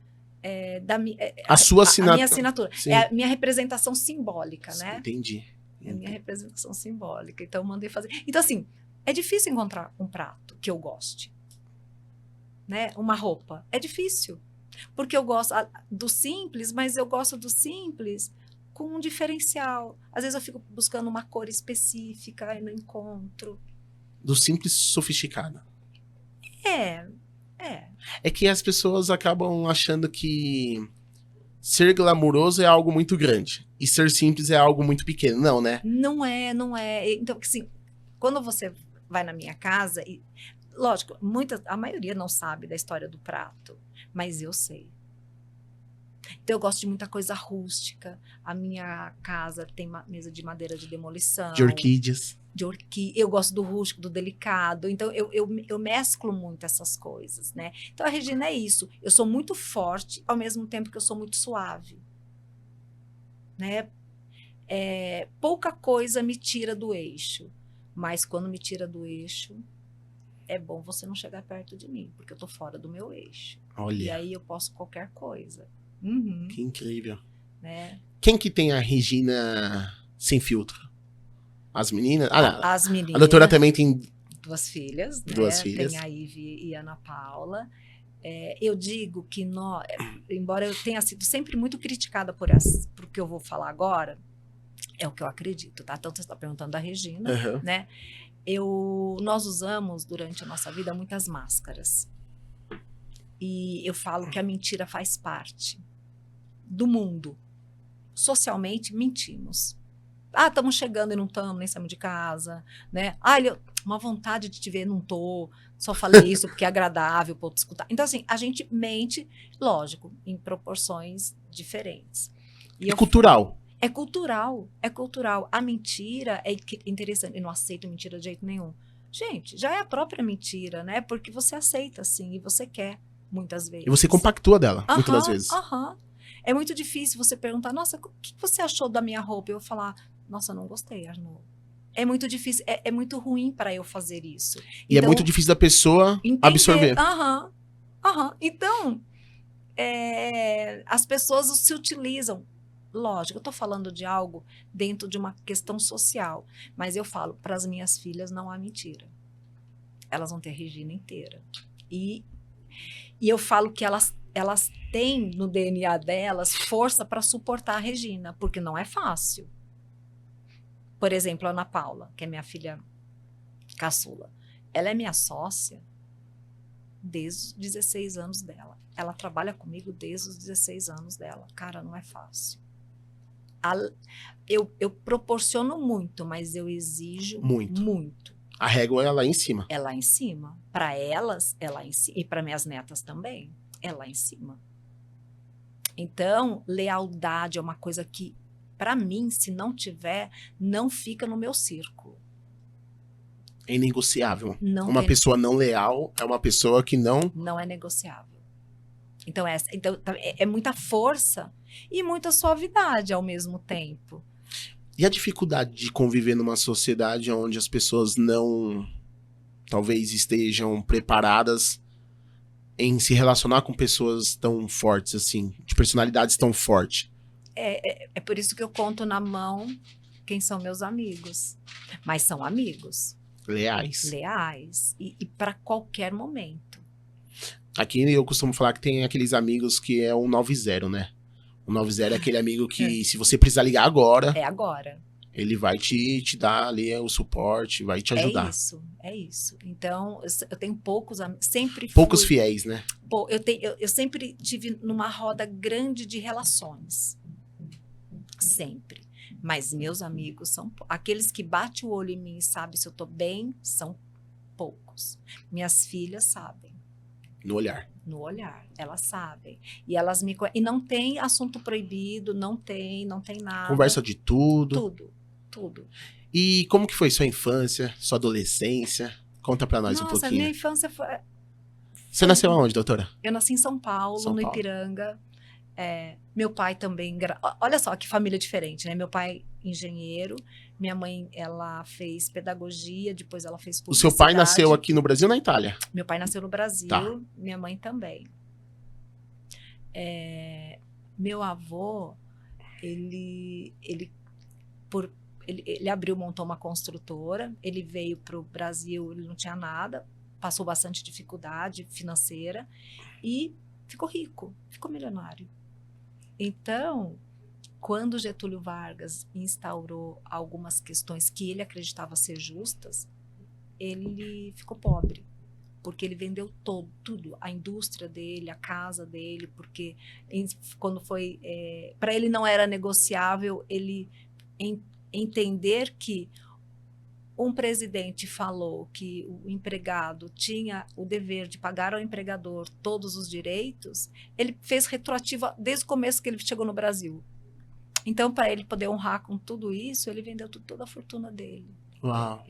a sua assinatura. A minha assinatura. Sim. É a minha representação simbólica, né? Entendi. É a minha representação simbólica. Então, eu mandei fazer. Então, assim, é difícil encontrar um prato que eu goste. Né? Uma roupa. É difícil. Porque eu gosto do simples, mas eu gosto do simples com um diferencial. Às vezes eu fico buscando uma cor específica e não encontro. Do simples sofisticado. É que as pessoas acabam achando que ser glamuroso é algo muito grande e ser simples é algo muito pequeno. Não, né? Não é. Então, assim, quando você vai na minha casa, e, lógico, a maioria não sabe da história do prato, mas eu sei. Então, eu gosto de muita coisa rústica. A minha casa tem uma mesa de madeira de demolição. De orquídeas. Eu gosto do rústico, do delicado. Então, eu mesclo muito essas coisas, né? Então, a Regina é isso. Eu sou muito forte, ao mesmo tempo que eu sou muito suave. Né? Pouca coisa me tira do eixo. Mas, quando me tira do eixo, é bom você não chegar perto de mim, porque eu tô fora do meu eixo. Olha. E aí, eu posso qualquer coisa. Uhum. Que incrível. Né? Quem que tem a Regina sem filtro? As meninas? As meninas. A doutora também tem 2 filhas, né? 2 filhas. Tem a Ivy e a Ana Paula. Eu digo que embora eu tenha sido sempre muito criticada por o que eu vou falar agora, é o que eu acredito, tá? Então você está perguntando da Regina, né? Nós usamos durante a nossa vida muitas máscaras. E eu falo que a mentira faz parte do mundo. Socialmente, mentimos. Estamos chegando e não estamos, nem saímos de casa, né? Uma vontade de te ver, não tô. Só falei isso porque é agradável para outro escutar. Então, assim, a gente mente, lógico, em proporções diferentes. É cultural. É cultural. A mentira é interessante. Eu não aceito mentira de jeito nenhum. Gente, já é a própria mentira, né? Porque você aceita, assim, e você quer, muitas vezes. E você compactua dela, muitas das vezes. É muito difícil você perguntar, nossa, o que você achou da minha roupa? Eu falar, nossa, não gostei, Arnaud. É muito difícil, é muito ruim para eu fazer isso. E então, é muito difícil da pessoa absorver. Então, as pessoas se utilizam. Lógico, eu estou falando de algo dentro de uma questão social, mas eu falo, para as minhas filhas não há mentira. Elas vão ter a Regina inteira. E eu falo que elas têm no DNA delas força para suportar a Regina, porque não é fácil. Por exemplo, a Ana Paula, que é minha filha caçula. Ela é minha sócia desde os 16 anos dela. Ela trabalha comigo desde os 16 anos dela. Cara, não é fácil. Eu proporciono muito, mas eu exijo muito. A régua é lá em cima. É lá em cima. Para elas, é lá em cima. E para minhas netas também, é lá em cima. Então, lealdade é uma coisa que, para mim, se não tiver, não fica no meu círculo. É inegociável. Não Uma tem- pessoa não leal é uma pessoa que não... Não é negociável. Então, é muita força e muita suavidade ao mesmo tempo. E a dificuldade de conviver numa sociedade onde as pessoas não, talvez estejam preparadas em se relacionar com pessoas tão fortes assim, de personalidades tão fortes. É por isso que eu conto na mão quem são meus amigos. Mas são amigos, Leais. leais e para qualquer momento. Aqui eu costumo falar que tem aqueles amigos que é o 90, né? O 90 é aquele amigo que, se você precisar ligar agora, É agora. ele vai te dar ali o suporte, vai te ajudar. É isso. Então, eu tenho poucos amigos, sempre Poucos fui, fiéis, né? eu sempre tive numa roda grande de relações. Sempre. Mas meus amigos são aqueles que batem o olho em mim e sabem se eu tô bem, são poucos. Minhas filhas sabem. No olhar. No olhar, elas sabem. E elas me e não tem assunto proibido, não tem nada. Conversa de tudo. Tudo. E como que foi sua infância, sua adolescência? Conta pra nós um Nossa, pouquinho. minha infância foi. Você nasceu aonde, doutora? Eu nasci em São Paulo, São no Paulo. Ipiranga. Meu pai também. Olha só que família diferente, né? Meu pai, engenheiro. Minha mãe, ela fez pedagogia, depois ela fez O publicidade. seu pai nasceu aqui no Brasil ou na Itália? Meu pai nasceu no Brasil, Tá. minha mãe também. Meu avô, ele abriu, montou uma construtora, ele veio para o Brasil, ele não tinha nada, passou bastante dificuldade financeira e ficou rico, ficou milionário. Então, quando Getúlio Vargas instaurou algumas questões que ele acreditava ser justas, ele ficou pobre, porque ele vendeu tudo, a indústria dele, a casa dele, porque quando foi, para ele não era negociável ele entender que um presidente falou que o empregado tinha o dever de pagar ao empregador todos os direitos, ele fez retroativa desde o começo que ele chegou no Brasil. Então, para ele poder honrar com tudo isso, ele vendeu toda a fortuna dele. Uau.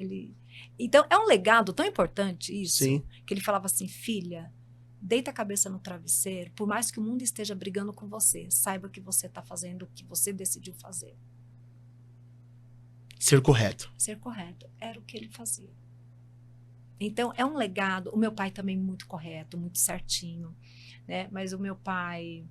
Então, é um legado tão importante isso, Sim. que ele falava assim, filha, deita a cabeça no travesseiro, por mais que o mundo esteja brigando com você, saiba que você está fazendo o que você decidiu fazer. Ser correto. Ser correto, era o que ele fazia. Então, é um legado. O meu pai também muito correto, muito certinho, né? Mas o meu pai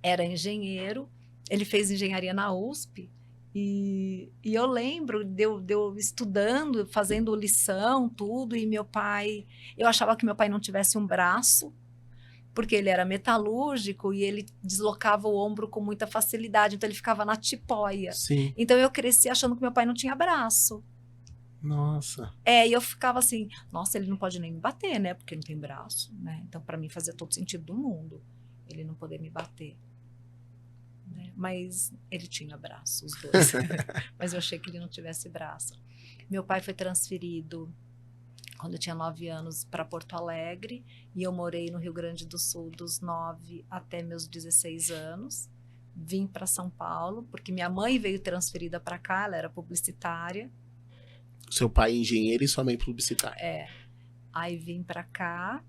era engenheiro, ele fez engenharia na USP, e eu lembro de eu estudando, fazendo lição, tudo, e meu pai, eu achava que meu pai não tivesse um braço, porque ele era metalúrgico e ele deslocava o ombro com muita facilidade, então ele ficava na tipóia. Sim. Então eu cresci achando que meu pai não tinha braço. Nossa. E eu ficava assim, nossa, ele não pode nem me bater, né? Porque não tem braço, né? Então para mim fazia todo sentido do mundo ele não poder me bater. Né? Mas ele tinha braço, os dois. Mas eu achei que ele não tivesse braço. Meu pai foi transferido quando eu tinha 9 anos para Porto Alegre, e eu morei no Rio Grande do Sul dos 9 até meus 16 anos. Vim para São Paulo, porque minha mãe veio transferida para cá, ela era publicitária. Seu pai é engenheiro e sua mãe publicitária. Aí vim para cá,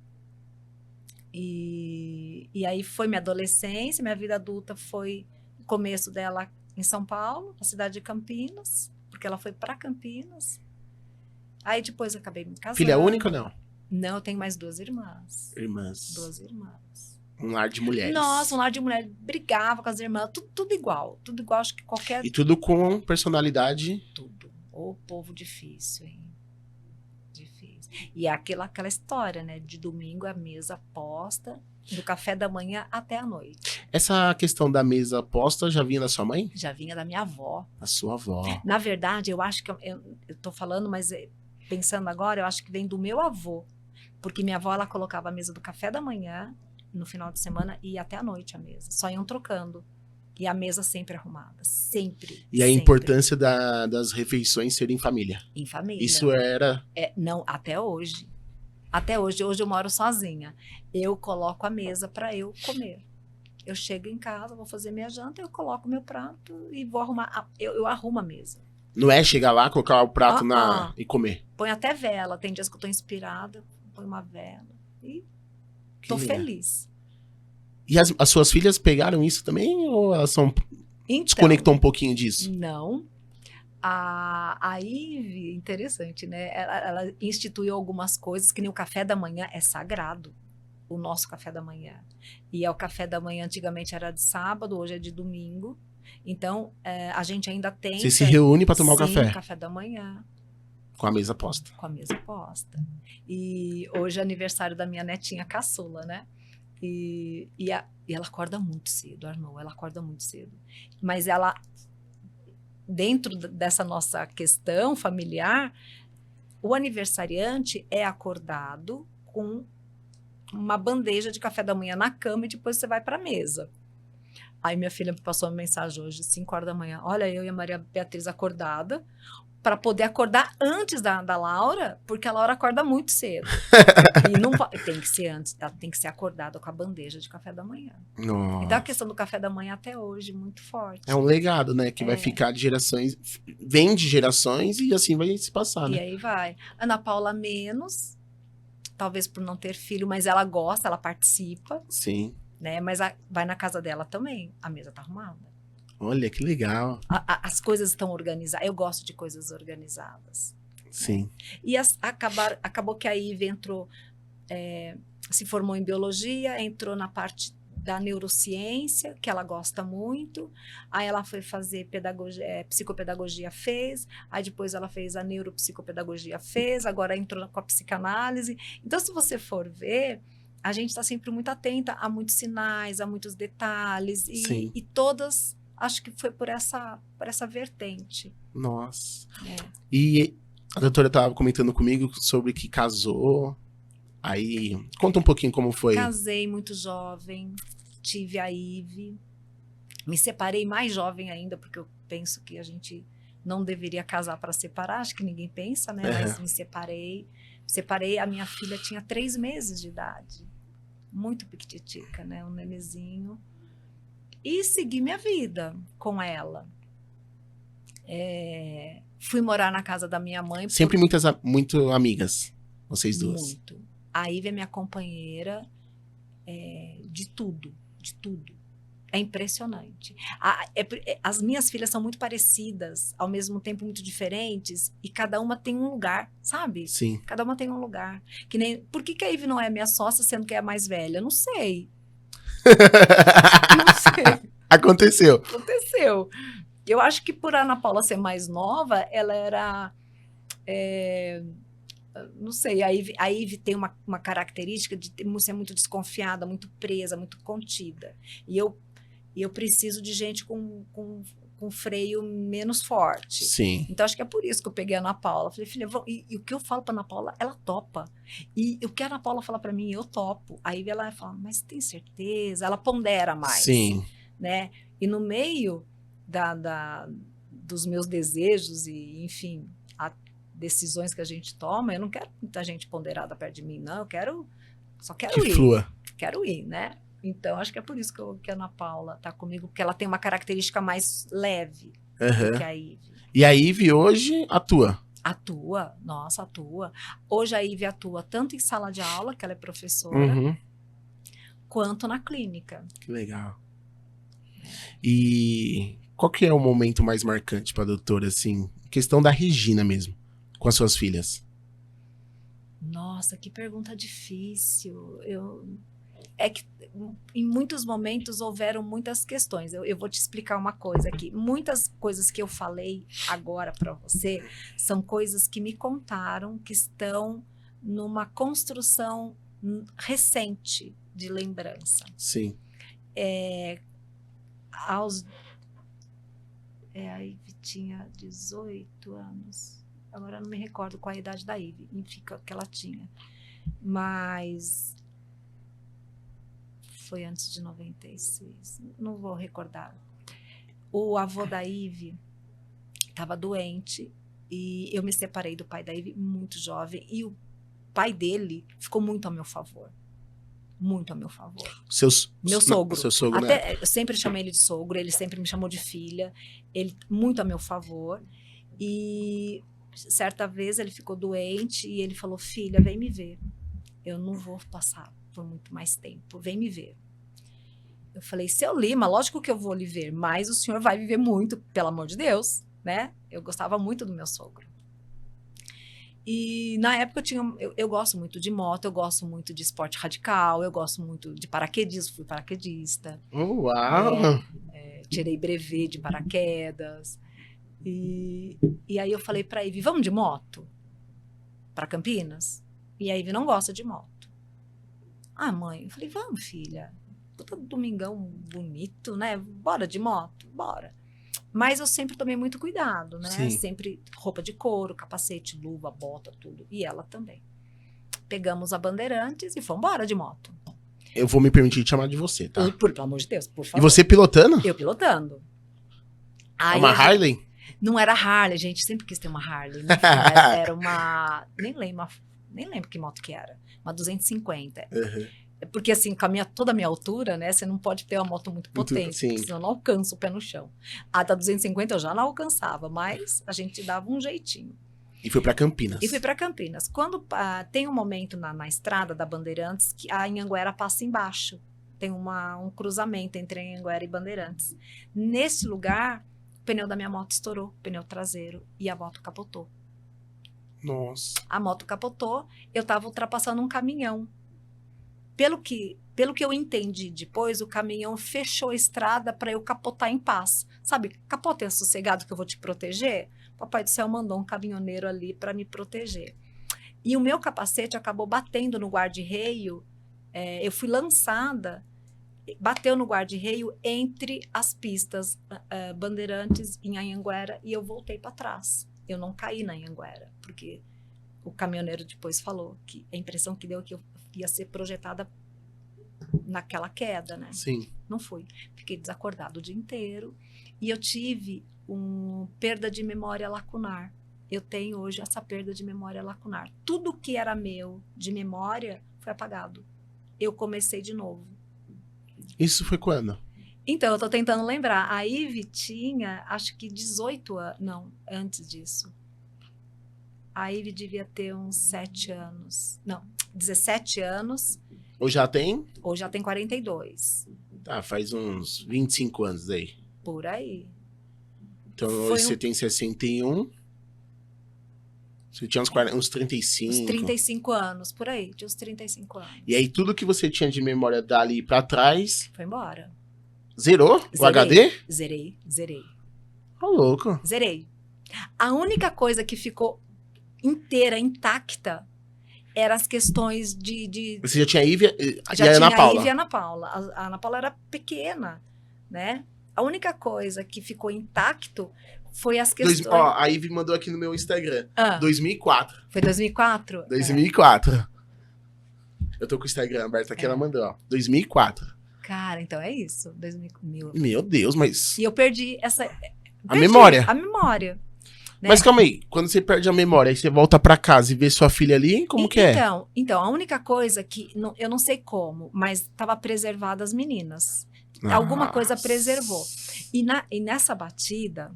e aí foi minha adolescência, minha vida adulta foi o começo dela em São Paulo, na cidade de Campinas, porque ela foi para Campinas. Aí depois eu acabei me casando. Filha única ou não? Não, eu tenho mais 2 irmãs. Irmãs. 2 irmãs. Um lar de mulheres. Nossa, um lar de mulher, brigava com as irmãs, tudo igual. Tudo igual, acho que qualquer... E tudo com personalidade. Tudo. Ô, povo difícil, hein? Difícil. E é aquela história, né? De domingo a mesa posta Do café da manhã até a noite. Essa questão da mesa posta já vinha da sua mãe? Já vinha da minha avó. Da sua avó. Na verdade, eu acho que eu tô falando, mas pensando agora, eu acho que vem do meu avô. Porque minha avó, ela colocava a mesa do café da manhã, no final de semana, e até a noite a mesa. Só iam trocando. E a mesa sempre arrumada. Sempre. E a sempre. importância das refeições serem em família. Em família. Isso era... Não, até hoje. Até hoje. Hoje eu moro sozinha. Eu coloco a mesa para eu comer. Eu chego em casa, vou fazer minha janta, eu coloco meu prato e vou arrumar. Eu arrumo a mesa. Não é chegar lá, colocar o prato e comer. Põe até vela. Tem dias que eu tô inspirada, põe uma vela. E tô legal. feliz. E as suas filhas pegaram isso também? Ou elas desconectou um pouquinho disso? Não. A Ive, interessante, né? Ela instituiu algumas coisas, que nem o café da manhã é sagrado. O nosso café da manhã. E o café da manhã antigamente era de sábado, hoje é de domingo. Então, a gente ainda tem... Você se reúne para tomar o Sim, café? Café da manhã. Com a mesa posta. Com a mesa posta. E hoje é aniversário da minha netinha caçula, né? E ela acorda muito cedo, Arnaud, ela acorda muito cedo. Mas ela, dentro dessa nossa questão familiar, o aniversariante é acordado com uma bandeja de café da manhã na cama e depois você vai para a mesa. Aí minha filha me passou uma mensagem hoje, 5 horas da manhã. Olha, eu e a Maria Beatriz acordada, para poder acordar antes da Laura, porque a Laura acorda muito cedo. E não tem que ser antes, ela tem que ser acordada com a bandeja de café da manhã. Nossa. Então a questão do café da manhã até hoje muito forte. É um legado, né? Que vai ficar de gerações, vem de gerações e assim vai se passar, né? E aí vai. Ana Paula menos, talvez por não ter filho, mas ela gosta, ela participa. Sim. Né? Mas vai na casa dela também, a mesa tá arrumada. Olha, que legal. As coisas estão organizadas. Eu gosto de coisas organizadas. Sim. Né? E acabou que a Ive entrou, se formou em biologia, entrou na parte da neurociência, que ela gosta muito. Aí ela foi fazer psicopedagogia, fez. Aí depois ela fez a neuropsicopedagogia, fez. Agora entrou com a psicanálise. Então, se você for ver, a gente está sempre muito atenta a muitos sinais, a muitos detalhes. E todas... Acho que foi por essa vertente. Nossa. E a doutora estava comentando comigo sobre que casou. Aí, conta um pouquinho como foi. Casei muito jovem, tive a Ive. Me separei mais jovem ainda, porque eu penso que a gente não deveria casar para separar. Acho que ninguém pensa, né? Mas me separei. A minha filha tinha 3 meses de idade. Muito piquititica, né? Um nenezinho. E segui minha vida com ela. Fui morar na casa da minha mãe. Sempre muito amigas, vocês duas. Muito. A Ive é minha companheira de tudo, de tudo. É impressionante. As minhas filhas são muito parecidas, ao mesmo tempo muito diferentes, e cada uma tem um lugar, sabe? Sim. Cada uma tem um lugar. Por que a Ive não é minha sócia, sendo que é a mais velha? Não sei. Não sei. Aconteceu. Eu acho que por Ana Paula ser mais nova, ela era... não sei, a Ive tem uma característica de ser muito desconfiada, muito presa, muito contida. E eu preciso de gente com freio menos forte. Sim. Então, acho que é por isso que eu peguei a Ana Paula. Falei, filha, e o que eu falo para Ana Paula, ela topa. E o que a Ana Paula fala para mim, eu topo. Aí ela fala, mas tem certeza? Ela pondera mais. Sim. Né? E no meio dos meus desejos e, enfim, decisões que a gente toma, eu não quero muita gente ponderada perto de mim, não. Só quero ir. Que flua. Quero ir, né? Então, acho que é por isso que a Ana Paula tá comigo, porque ela tem uma característica mais leve do que a Ive. E a Ive hoje atua? Atua. Hoje a Ive atua tanto em sala de aula, que ela é professora, quanto na clínica. Que legal. E qual que é o momento mais marcante para a doutora, assim, questão da Regina mesmo, com as suas filhas? Nossa, que pergunta difícil. É que em muitos momentos houveram muitas questões. Eu vou te explicar uma coisa aqui. Muitas coisas que eu falei agora para você são coisas que me contaram, que estão numa construção recente de lembrança. Sim. A Ivy tinha 18 anos. Agora eu não me recordo qual a idade da Ivy, enfim, que ela tinha. Mas foi antes de 96. Não vou recordar. O avô da Ivy estava doente e eu me separei do pai da Ivy muito jovem e o pai dele ficou muito a meu favor. Muito a meu favor. Meu sogro. Seu sogro, Até, né? eu sempre chamei ele de sogro, ele sempre me chamou de filha. Ele muito a meu favor. E certa vez ele ficou doente e ele falou: filha, vem me ver. Eu não vou passar por muito mais tempo. Vem me ver. Eu falei: seu Lima, lógico que eu vou lhe ver, mas o senhor vai viver muito, pelo amor de Deus, né? Eu gostava muito do meu sogro. E na época eu gosto muito de moto, eu gosto muito de esporte radical, eu gosto muito de paraquedismo, fui paraquedista. Uau! Tirei brevet de paraquedas. E aí eu falei pra Ivy: vamos de moto? Pra Campinas? E a Ivy não gosta de moto. Ah, mãe, eu falei: vamos, filha. Puta domingão bonito, né? Bora de moto? Bora. Mas eu sempre tomei muito cuidado, né? Sim. Sempre roupa de couro, capacete, luva, bota, tudo. E ela também. Pegamos a Bandeirantes e fomos embora de moto. Eu vou me permitir te chamar de você, tá? Pelo amor de Deus, por favor. E você pilotando? Eu pilotando. É uma Harley? Não era Harley, gente. Sempre quis ter uma Harley. Enfim, era uma... Nem lembro que moto que era. Uma 250. Uhum. Porque assim, com toda a minha altura, né? Você não pode ter uma moto muito potente, sim. porque senão eu não alcanço o pé no chão. A da 250 eu já não alcançava, mas a gente dava um jeitinho. E foi pra Campinas. E fui para Campinas. Quando tem um momento na estrada da Bandeirantes que a Anhanguera passa embaixo. Tem um cruzamento entre Anhanguera e Bandeirantes. Nesse lugar, o pneu da minha moto estourou, o pneu traseiro, e a moto capotou. Nossa. A moto capotou, eu estava ultrapassando um caminhão. Pelo que eu entendi depois, o caminhão fechou a estrada para eu capotar em paz. Sabe, capota é sossegado que eu vou te proteger? Papai do céu mandou um caminhoneiro ali para me proteger. E o meu capacete acabou batendo no guarda-reio. Eu fui lançada, bateu no guarda-reio entre as pistas Bandeirantes em Anhanguera e eu voltei para trás. Eu não caí na Anhanguera, porque o caminhoneiro depois falou que a impressão que deu é que eu ia ser projetada naquela queda, né? Sim. Não fui. Fiquei desacordado o dia inteiro e eu tive perda de memória lacunar. Eu tenho hoje essa perda de memória lacunar. Tudo que era meu de memória foi apagado. Eu comecei de novo. Isso foi quando? Então, eu tô tentando lembrar. A Ivy tinha, acho que 18 anos. Não, antes disso. A Ivy devia ter uns 7 anos. Não, 17 anos. Hoje já tem? Hoje já tem 42. Tá, faz uns 25 anos aí. Por aí. Então hoje você tem 61. Você tinha uns 35. Uns 35 anos, por aí. Tinha uns 35 anos. E aí tudo que você tinha de memória dali pra trás... Foi embora. Zerou? O HD? Zerei. Ô, louco. Zerei. A única coisa que ficou inteira, intacta, eram as questões de... Você já tinha a Ivy Já e a tinha Ana Paula? a Ivy e a Ana Paula. A Ana Paula era pequena, né? A única coisa que ficou intacto foi as questões... A Ivy mandou aqui no meu Instagram. 2004. Foi 2004? 2004. Eu tô com o Instagram aberto aqui, ela mandou, ó. 2004. Cara, então é isso. 2000. Meu Deus, mas... E eu perdi essa... A memória. A memória. Né? Mas calma aí, quando você perde a memória, aí você volta pra casa e vê sua filha ali, como que é? Então, a única coisa que, eu não sei como, mas estava preservada as meninas. Alguma coisa preservou. E nessa batida,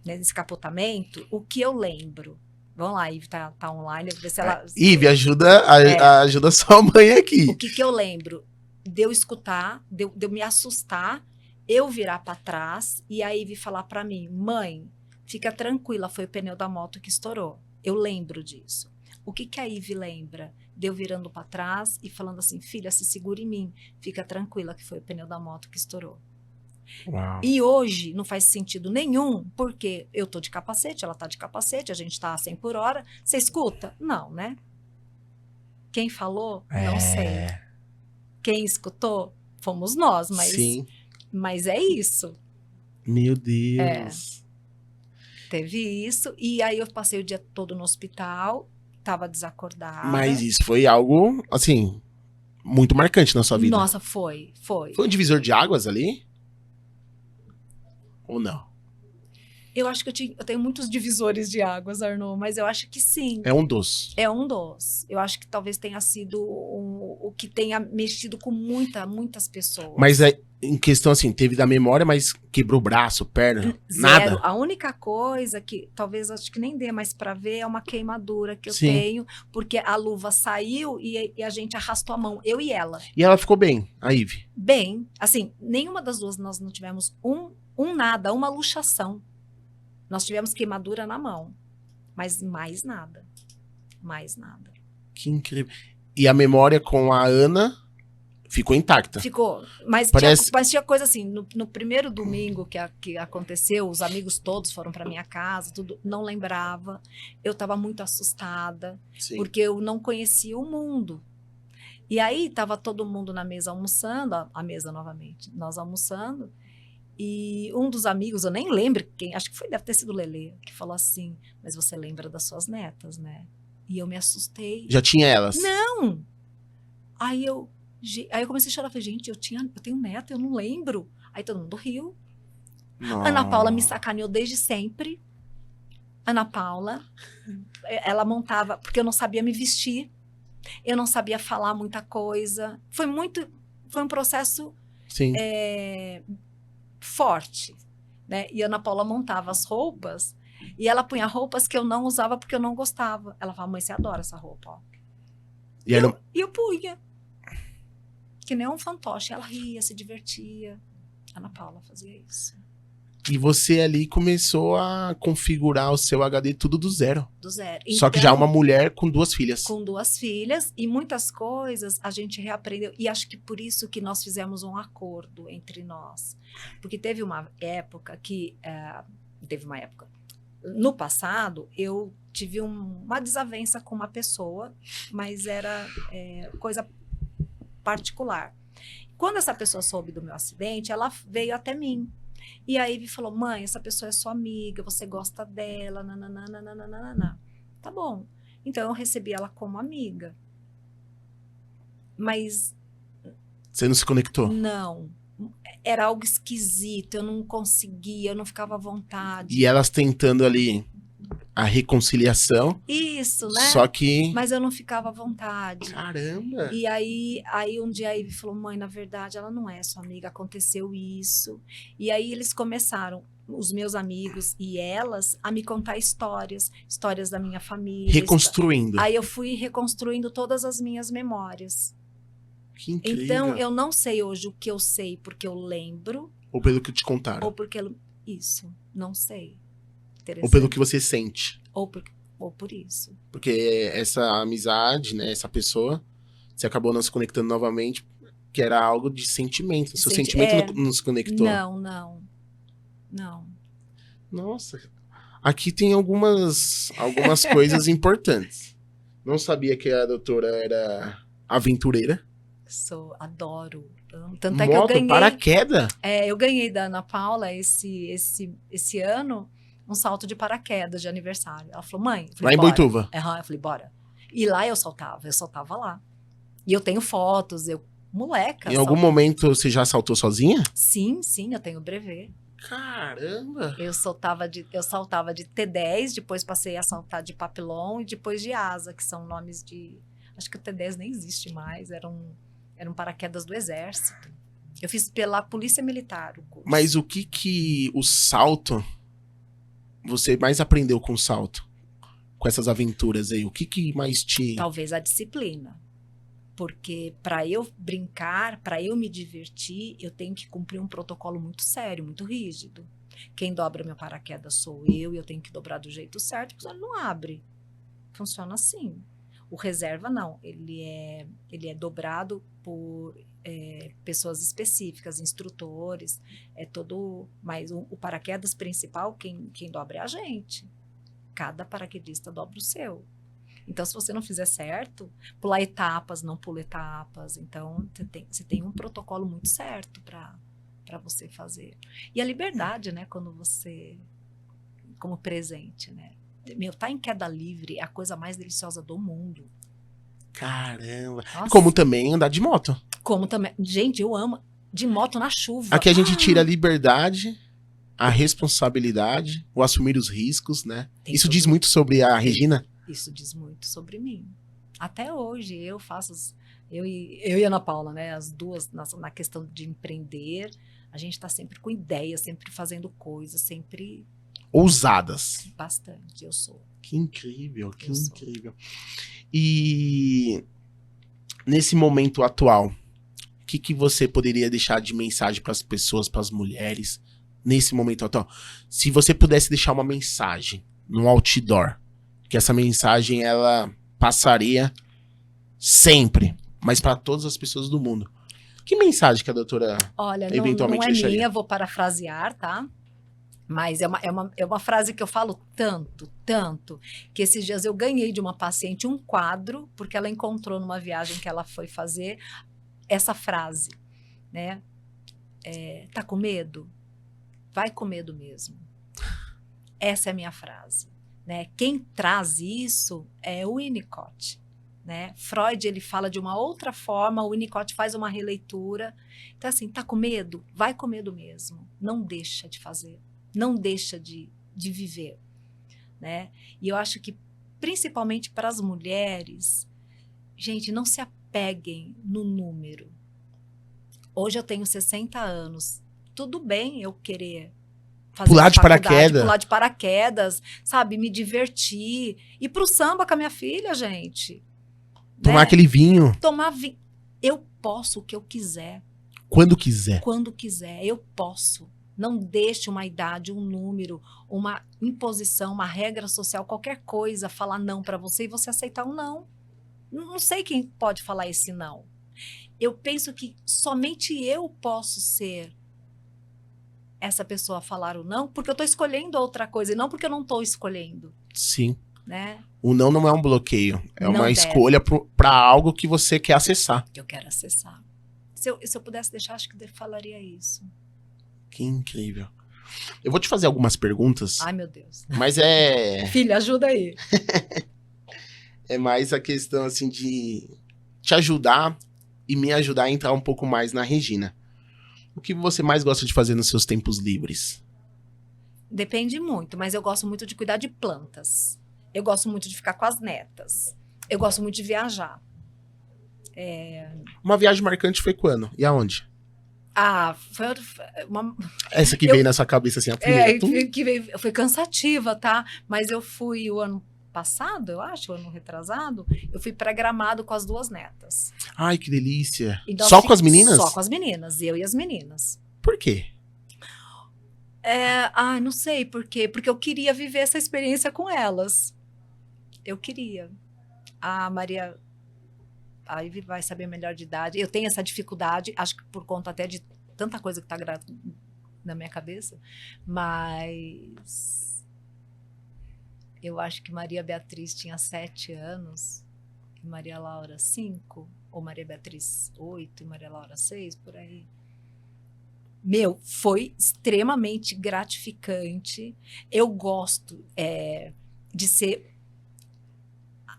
né, nesse capotamento, o que eu lembro... Vamos lá, Ivy tá online, ver se ela... Ivy, ajuda sua mãe aqui. O que eu lembro? De eu escutar, de eu me assustar, eu virar para trás e a Ivy falar para mim: mãe, fica tranquila, foi o pneu da moto que estourou. Eu lembro disso. O que a Ivy lembra? De eu virando para trás e falando assim: filha, se segura em mim, fica tranquila que foi o pneu da moto que estourou. Uau. E hoje não faz sentido nenhum, porque eu tô de capacete, ela tá de capacete, a gente tá a 100 por hora. Você escuta? Não, né? Quem falou? Não sei. Quem escutou? Fomos nós, Sim. mas é isso. Meu Deus. Teve isso, e aí eu passei o dia todo no hospital, tava desacordada. Mas isso foi algo, assim, muito marcante na sua vida. Nossa, foi. Foi um divisor de águas ali? Ou não? Eu acho que eu tenho muitos divisores de águas, Arnaud, mas eu acho que sim. É um dos. É um dos. Eu acho que talvez tenha sido o que tenha mexido com muitas pessoas. Mas em questão assim, teve da memória, mas quebrou braço, perna, Zero. nada. A única coisa que talvez acho que nem dê mais pra ver é uma queimadura que eu Sim. tenho, porque a luva saiu e a gente arrastou a mão, eu e ela. E ela ficou bem, a Ivy. Bem, assim, nenhuma das duas nós não tivemos nada, uma luxação. Nós tivemos queimadura na mão, mas mais nada. Mais nada. Que incrível. E a memória com a Ana ficou intacta. Ficou. Mas, Parece- tinha coisa assim, no primeiro domingo que aconteceu, os amigos todos foram para minha casa, tudo, não lembrava. Eu estava muito assustada, Sim. porque eu não conhecia o mundo. E aí estava todo mundo na mesa almoçando, a mesa novamente, nós almoçando, e um dos amigos, eu nem lembro quem, acho que deve ter sido o Lelê, que falou assim, mas você lembra das suas netas, né? E eu me assustei. Já tinha elas. Não! Aí eu comecei a chorar, falei, gente, eu tenho neta, eu não lembro. Aí todo mundo riu. Nossa. Ana Paula me sacaneou desde sempre. Ana Paula, ela montava, porque eu não sabia me vestir, eu não sabia falar muita coisa. Foi um processo Sim. forte, né? E a Ana Paula montava as roupas e ela punha roupas que eu não usava porque eu não gostava. Ela falava, mãe, você adora essa roupa, ó. E ela... E eu punha. Que nem um fantoche. Ela ria, se divertia. A Ana Paula fazia isso. E você ali começou a configurar o seu HD tudo do zero. Do zero. Só que já uma mulher com 2 filhas. Com 2 filhas. E muitas coisas a gente reaprendeu. E acho que por isso que nós fizemos um acordo entre nós. Porque teve uma época que... No passado, eu tive uma desavença com uma pessoa, mas era coisa particular. Quando essa pessoa soube do meu acidente, ela veio até mim. E aí me falou, mãe, essa pessoa é sua amiga, você gosta dela, nananana. Tá bom. Então eu recebi ela como amiga. Mas... Você não se conectou? Não. Era algo esquisito, eu não conseguia, eu não ficava à vontade. E elas tentando ali a reconciliação. Isso, né? Só que... Mas eu não ficava à vontade. Caramba! E aí um dia a Ivy falou, mãe, na verdade ela não é sua amiga, aconteceu isso. E aí eles começaram, os meus amigos e elas, a me contar histórias da minha família. Reconstruindo. Aí eu fui reconstruindo todas as minhas memórias. Que incrível. Então eu não sei hoje o que eu sei porque eu lembro. Ou pelo que te contaram. Ou porque... Isso, não sei. Ou pelo que você sente. Ou por isso. Porque essa amizade, né, essa pessoa, você acabou não se conectando novamente, que era algo de sentimento. Seu sentimento não se conectou. Não. Nossa. Aqui tem algumas coisas importantes. Não sabia que a doutora era aventureira. Adoro. Tanto é que eu Moto, ganhei. paraquedas. Eu ganhei da Ana Paula esse ano um salto de paraquedas de aniversário. Ela falou, mãe. Eu falei, Lá em bora. Boituva. Eu falei, bora. E lá eu saltava lá. E eu tenho fotos, moleca. Em algum momento você já saltou sozinha? Sim, eu tenho brevet. Caramba! Eu saltava de T10, depois passei a saltar de papillon e depois de asa, que são nomes de... Acho que o T10 nem existe mais, era um paraquedas do exército. Eu fiz pela Polícia Militar o curso. Mas o que o salto, você mais aprendeu com o salto? Com essas aventuras aí? O que mais te... Talvez a disciplina. Porque para eu brincar, para eu me divertir, eu tenho que cumprir um protocolo muito sério, muito rígido. Quem dobra meu paraquedas sou eu, e eu tenho que dobrar do jeito certo, porque ele não abre. Funciona assim. O reserva não, ele é dobrado por pessoas específicas, instrutores, mas o paraquedas principal, quem dobra é a gente. Cada paraquedista dobra o seu. Então, se você não fizer certo, pular etapas, não pula etapas. Então, você tem um protocolo muito certo para você fazer. E a liberdade, né? Quando você, como presente, né? Meu, tá em queda livre é a coisa mais deliciosa do mundo. Caramba. Nossa. Como também andar de moto. Como também. Gente, eu amo. De moto na chuva. Aqui a gente tira a liberdade, a responsabilidade, o assumir os riscos, né? Tem Isso tudo. diz muito sobre a Regina? Isso diz muito sobre mim. Até hoje eu faço, eu e a Ana Paula, né? As duas na questão de empreender, a gente está sempre com ideias, sempre fazendo coisas, sempre Ousadas. bastante. Eu sou. Que incrível, que Eu sou. incrível. E nesse momento atual, o que você poderia deixar de mensagem para as pessoas, para as mulheres, nesse momento atual? Se você pudesse deixar uma mensagem no outdoor, que essa mensagem ela passaria sempre, mas para todas as pessoas do mundo. Que mensagem que a doutora Olha, eventualmente não é deixaria? minha, vou parafrasear, tá? Mas é uma frase que eu falo tanto, que esses dias eu ganhei de uma paciente um quadro, porque ela encontrou numa viagem que ela foi fazer essa frase, né? Tá com medo? Vai com medo mesmo. Essa é a minha frase, né? Quem traz isso é o Winnicott, né? Freud, ele fala de uma outra forma, o Winnicott faz uma releitura. Então, assim, tá com medo? Vai com medo mesmo. Não deixa de fazer. Não deixa de viver, né? E eu acho que, principalmente para as mulheres, gente, não se apeguem no número. Hoje eu tenho 60 anos. Tudo bem eu querer fazer Pular de faculdade, paraquedas. pular de paraquedas, sabe? Me divertir. Ir pro samba com a minha filha, gente. Tomar né? aquele vinho Tomar vinho. Eu posso o que eu quiser. quando quiser. Quando quiser, eu posso. Não deixe uma idade, um número, uma imposição, uma regra social, qualquer coisa, falar não para você e você aceitar um não. Não sei quem pode falar esse não. Eu penso que somente eu posso ser essa pessoa a falar o não, porque eu estou escolhendo outra coisa e não porque eu não estou escolhendo, Sim. né? O não não é um bloqueio. É Não uma deve. escolha para algo que você quer acessar. Que eu quero acessar. Se eu pudesse deixar, acho que eu falaria isso. Que incrível. Eu vou te fazer algumas perguntas, Ai, meu Deus. mas é Filha, ajuda aí. mais a questão assim de te ajudar e me ajudar a entrar um pouco mais na Regina. O que você mais gosta de fazer nos seus tempos livres? Depende muito, mas eu gosto muito de cuidar de plantas. Eu gosto muito de ficar com as netas. Eu gosto muito de viajar. Uma viagem marcante foi quando? E aonde? Ah, foi uma... Essa que veio na sua cabeça assim, a primeira. Foi cansativa, tá? Mas eu fui o ano passado, eu acho, o ano retrasado, eu fui pra Gramado com as duas netas. Ai, que delícia. E nós Só com as meninas? Só com as meninas, eu e as meninas. Por quê? Não sei por quê. Porque eu queria viver essa experiência com elas. Eu queria. A Maria... A Ivy vai saber melhor de idade. Eu tenho essa dificuldade, acho que por conta até de tanta coisa que tá na minha cabeça. Mas... eu acho que Maria Beatriz tinha 7 anos. E Maria Laura 5. Ou Maria Beatriz 8 e Maria Laura 6, por aí. Meu, foi extremamente gratificante. Eu gosto de ser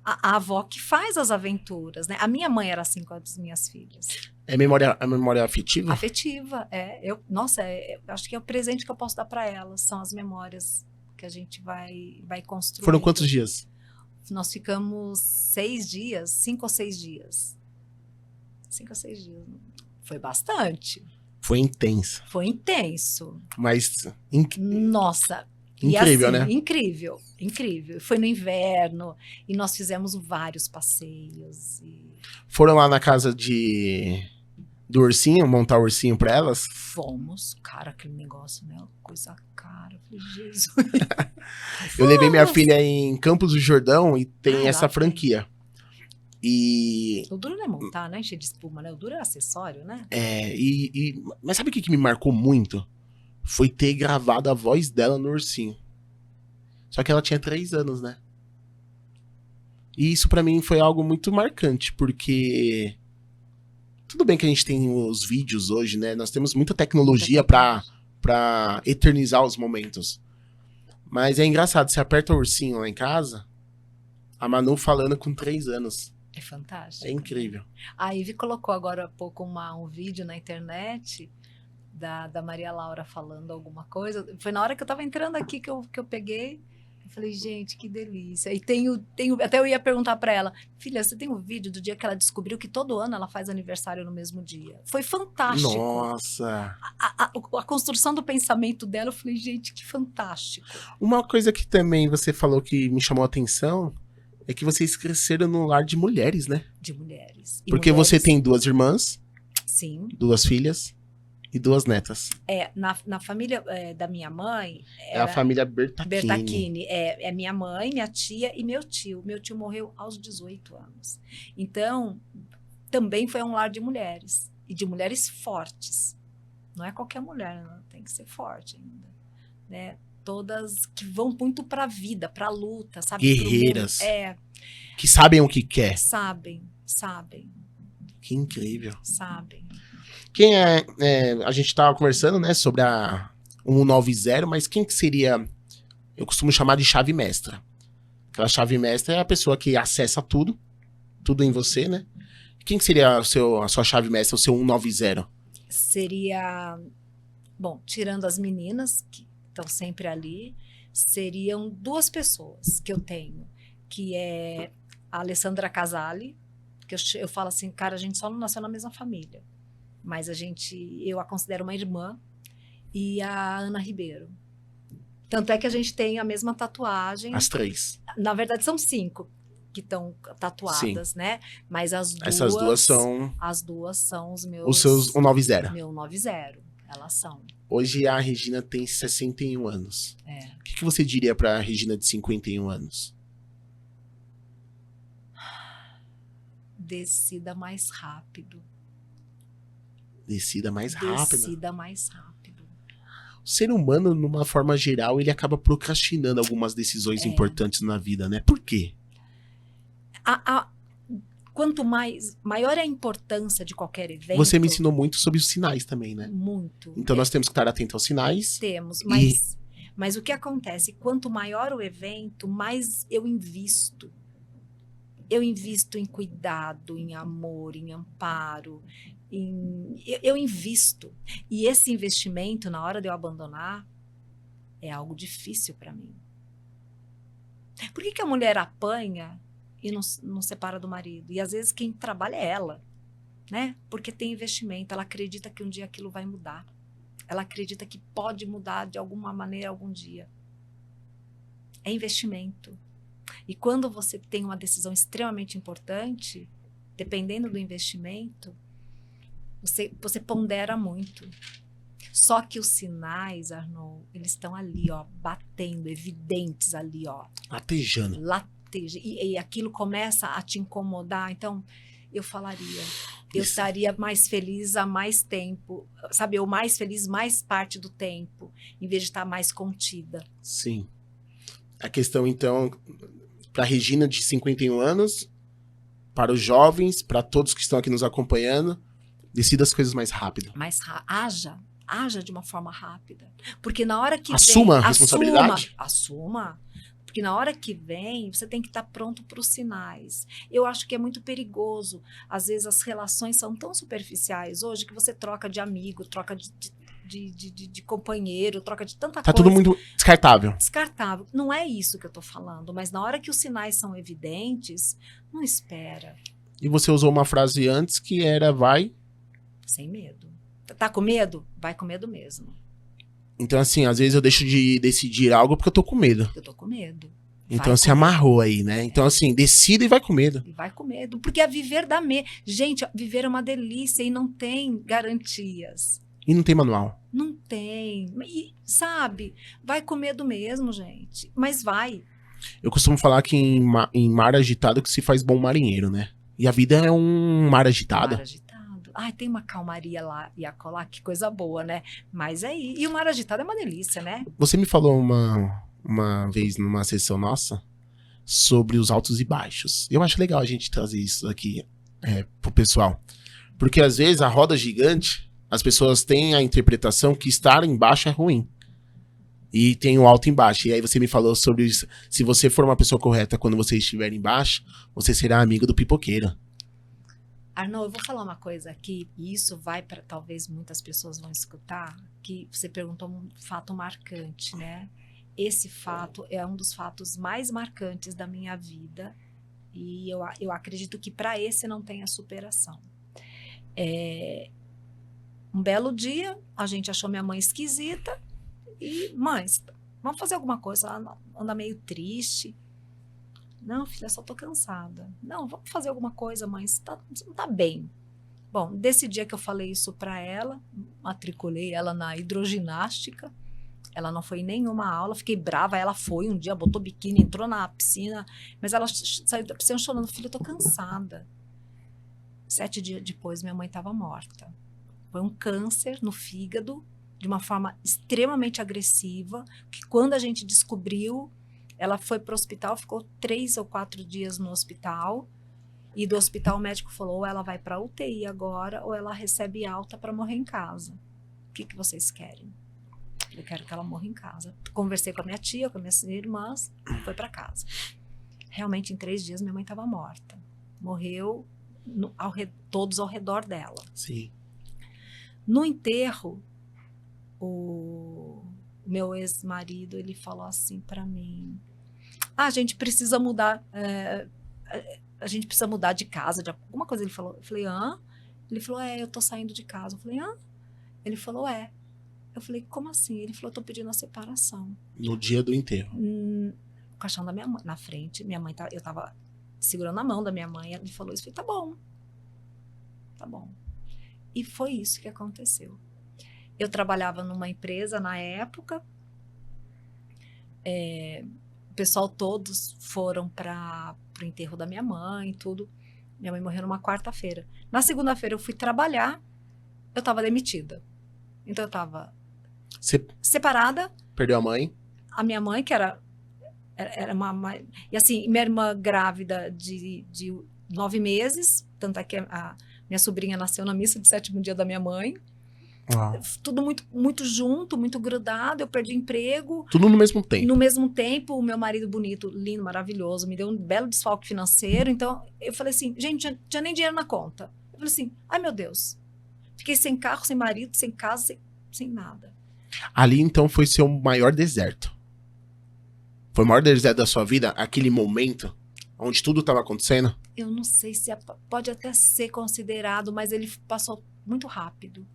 a avó que faz as aventuras, né? A minha mãe era assim com as minhas filhas. É memória afetiva? Afetiva, eu acho que é o presente que eu posso dar para elas. São as memórias que a gente vai construir. Foram quantos dias? Nós ficamos 6 dias, 5 ou 6 dias. 5 ou 6 dias. Foi bastante. Foi intensa. Foi intenso. Mas Nossa. incrível, e assim, né? Incrível, incrível. Foi no inverno e nós fizemos vários passeios. Foram lá na casa do ursinho, montar o ursinho pra elas? Fomos. Cara, aquele negócio, né? Coisa cara. Eu falei, Jesus. Eu levei minha filha em Campos do Jordão e tem essa lá franquia. E... o duro não é montar, né? Encher de espuma, né? O duro é acessório, né? mas sabe o que me marcou muito? Foi ter gravado a voz dela no ursinho. Só que ela tinha 3 anos, né? E isso pra mim foi algo muito marcante, porque tudo bem que a gente tem os vídeos hoje, né? Nós temos muita tecnologia pra eternizar os momentos. Mas é engraçado, você aperta o ursinho lá em casa, a Manu falando com 3 anos. É fantástico. É incrível. A Ivy colocou agora há pouco um vídeo na internet da Maria Laura falando alguma coisa. Foi na hora que eu tava entrando aqui que eu peguei. Eu falei, gente, que delícia. E até eu ia perguntar para ela, filha, você tem um vídeo do dia que ela descobriu que todo ano ela faz aniversário no mesmo dia? Foi fantástico. Nossa! A construção do pensamento dela, eu falei, gente, que fantástico. Uma coisa que também você falou que me chamou a atenção é que vocês cresceram num lar de mulheres, né? De mulheres. E Porque mulheres, você tem 2 irmãs, sim. 2 filhas e 2 netas. Na família da minha mãe... É a família Bertacchini. Bertacchini. É minha mãe, minha tia e meu tio. Meu tio morreu aos 18 anos. Então, também foi um lar de mulheres. E de mulheres fortes. Não é qualquer mulher, não, tem que ser forte ainda. Né? Todas que vão muito pra vida, pra luta, sabe? Guerreiras. Que sabem o que quer. Sabem. Que incrível. Sabem. Quem a gente tava conversando, né, sobre a 190, mas quem que seria, eu costumo chamar de chave mestra. Aquela chave mestra é a pessoa que acessa tudo em você, né? Quem que seria a sua chave mestra, o seu 190? Seria, bom, tirando as meninas, que estão sempre ali, seriam 2 pessoas que eu tenho, que é a Alessandra Casali, que eu falo assim, cara, a gente só não nasceu na mesma família, mas eu a considero uma irmã, e a Ana Ribeiro. Tanto é que a gente tem a mesma tatuagem. As 3. Na verdade, são 5 que estão tatuadas, Sim. né? Mas Essas 2 são... As 2 são os meus... Os seus 190. Meu 90, elas são. Hoje a Regina tem 61 anos. O que você diria pra Regina de 51 anos? Decida mais rápido. Decida mais rápido. Decida mais rápido. O ser humano, numa forma geral, ele acaba procrastinando algumas decisões importantes na vida, né? Por quê? Quanto maior é a importância de qualquer evento... Você me ensinou muito sobre os sinais também, né? Muito. Então nós temos que estar atentos aos sinais. Temos, mas o que acontece? Quanto maior o evento, mais eu invisto. Eu invisto em cuidado, em amor, em amparo. Eu invisto. E esse investimento, na hora de eu abandonar, é algo difícil para mim. Por que a mulher apanha e não separa do marido? E às vezes quem trabalha é ela, né? Porque tem investimento, ela acredita que um dia aquilo vai mudar. Ela acredita que pode mudar de alguma maneira algum dia. É investimento. E quando você tem uma decisão extremamente importante, dependendo do investimento, você pondera muito. Só que os sinais, Arnaud, eles estão ali, ó, batendo, evidentes ali, ó. Latejando. E aquilo começa a te incomodar. Então, eu falaria, eu estaria mais feliz há mais tempo, sabe? Eu mais feliz mais parte do tempo, em vez de estar mais contida. Sim. A questão, então, para a Regina de 51 anos, para os jovens, para todos que estão aqui nos acompanhando, decida as coisas mais rápido. Haja de uma forma rápida. Porque na hora que Assuma a responsabilidade. Assuma. Porque na hora que vem, você tem que estar pronto para os sinais. Eu acho que é muito perigoso. Às vezes as relações são tão superficiais hoje que você troca de amigo, troca de companheiro, troca de tanta coisa. Tá tudo muito descartável. Descartável. Não é isso que eu tô falando, mas na hora que os sinais são evidentes, não espera. E você usou uma frase antes que era vai... Sem medo. Tá com medo? Vai com medo mesmo. Então, assim, às vezes eu deixo de decidir algo porque eu tô com medo. Eu tô com medo. Então se amarrou aí, né? Então, assim, decida e vai com medo. E vai com medo. Porque a viver dá medo. Gente, viver é uma delícia e não tem garantias. E não tem manual. Não tem. E, sabe, vai com medo mesmo, gente. Mas vai. Eu costumo falar que em mar agitado que se faz bom marinheiro, né? E a vida é um mar agitado. Mar agitado. Ai, tem uma calmaria lá e acolá, que coisa boa, né? Mas aí, e o mar agitado é uma delícia, né? Você me falou uma vez numa sessão nossa sobre os altos e baixos. Eu acho legal a gente trazer isso aqui pro pessoal. Porque às vezes a roda gigante, as pessoas têm a interpretação que estar embaixo é ruim. E tem o alto e embaixo. E aí você me falou sobre isso. Se você for uma pessoa correta quando você estiver embaixo, você será amigo do pipoqueiro. Arnô, eu vou falar uma coisa aqui, e isso vai para, talvez muitas pessoas vão escutar, que você perguntou um fato marcante, né? Esse fato é um dos fatos mais marcantes da minha vida, e eu acredito que para esse não tenha superação. Um belo dia, a gente achou minha mãe esquisita, e, mãe, vamos fazer alguma coisa, ela anda meio triste. Não, filha, só tô cansada. Não, vamos fazer alguma coisa, mãe, você não tá bem. Bom, desse dia que eu falei isso para ela, matriculei ela na hidroginástica, ela não foi em nenhuma aula, fiquei brava, ela foi um dia, botou biquíni, entrou na piscina, mas ela saiu da piscina chorando, filha, eu tô cansada. 7 dias depois, minha mãe estava morta. Foi um câncer no fígado, de uma forma extremamente agressiva, que quando a gente descobriu, ela foi para o hospital, ficou 3 ou 4 dias no hospital, e do hospital o médico falou, ou ela vai para UTI agora, ou ela recebe alta para morrer em casa. O que vocês querem? Eu quero que ela morra em casa. Conversei com a minha tia, com as minhas irmãs, foi para casa. Realmente, em 3 dias, minha mãe estava morta. Morreu todos ao redor dela. Sim. No enterro, o meu ex-marido, ele falou assim para mim, a gente precisa mudar, a gente precisa mudar de casa, de alguma coisa. Ele falou, eu falei, hã? Ele falou, eu tô saindo de casa. Eu falei, hã? Ele falou, Eu falei, como assim? Ele falou, eu tô pedindo a separação. No dia do enterro. O caixão da minha mãe, na frente, minha mãe, eu tava segurando a mão da minha mãe, ele falou isso, eu falei, tá bom. E foi isso que aconteceu. Eu trabalhava numa empresa na época, o pessoal todos foram para o enterro da minha mãe e tudo. Minha mãe morreu numa quarta-feira. Na segunda-feira eu fui trabalhar, eu estava demitida. Então eu estava separada. Perdeu a mãe? A minha mãe, que era uma... E assim, minha irmã grávida de 9 meses, tanto é que a minha sobrinha nasceu na missa de 7º dia da minha mãe. Uau. Tudo muito, muito junto, muito grudado. Eu perdi emprego. Tudo no mesmo tempo. No mesmo tempo, o meu marido bonito, lindo, maravilhoso, me deu um belo desfalque financeiro. Então, eu falei assim, gente, não tinha nem dinheiro na conta. Eu falei assim, ai meu Deus. Fiquei sem carro, sem marido, sem casa, sem nada. Ali, então, foi seu maior deserto. Foi o maior deserto da sua vida, aquele momento onde tudo estava acontecendo? Eu não sei se pode até ser considerado, mas ele passou muito rápido.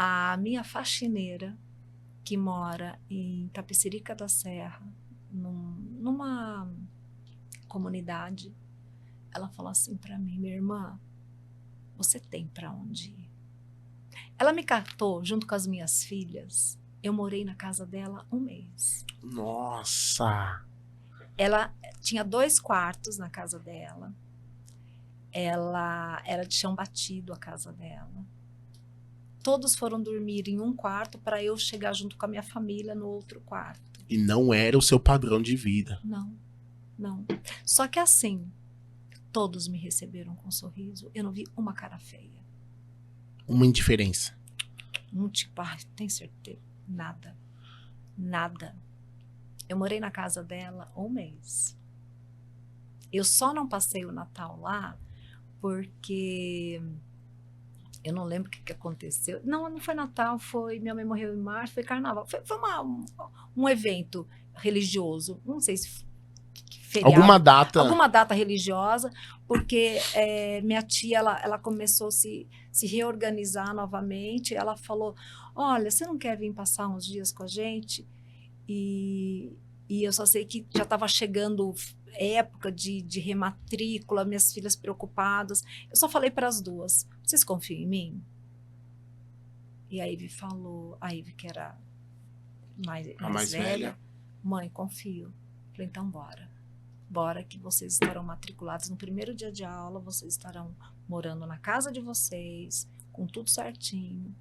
A minha faxineira, que mora em Tapecerica da Serra, numa comunidade, ela falou assim para mim, minha irmã, você tem para onde ir? Ela me catou junto com as minhas filhas. Eu morei na casa dela 1 mês. Nossa! Ela tinha 2 quartos na casa dela. Ela era de chão batido, a casa dela. Todos foram dormir em um quarto para eu chegar junto com a minha família no outro quarto. E não era o seu padrão de vida. Não, não. Só que assim, todos me receberam com um sorriso. Eu não vi uma cara feia. Uma indiferença. Tipo, tem certeza? Nada. Nada. Eu morei na casa dela 1 mês. Eu só não passei o Natal lá porque eu não lembro o que aconteceu. Não foi Natal, minha mãe morreu em março, foi Carnaval. Foi um evento religioso, não sei se feriado. Alguma data religiosa, porque minha tia, ela começou a se reorganizar novamente. Ela falou, olha, você não quer vir passar uns dias com a gente? E eu só sei que já estava chegando época de rematrícula, minhas filhas preocupadas. Eu só falei para as duas, vocês confiam em mim? E a Ivy falou, a Ivy que era mais velha, mãe, confio. Falei, então bora que vocês estarão matriculados no primeiro dia de aula, vocês estarão morando na casa de vocês, com tudo certinho.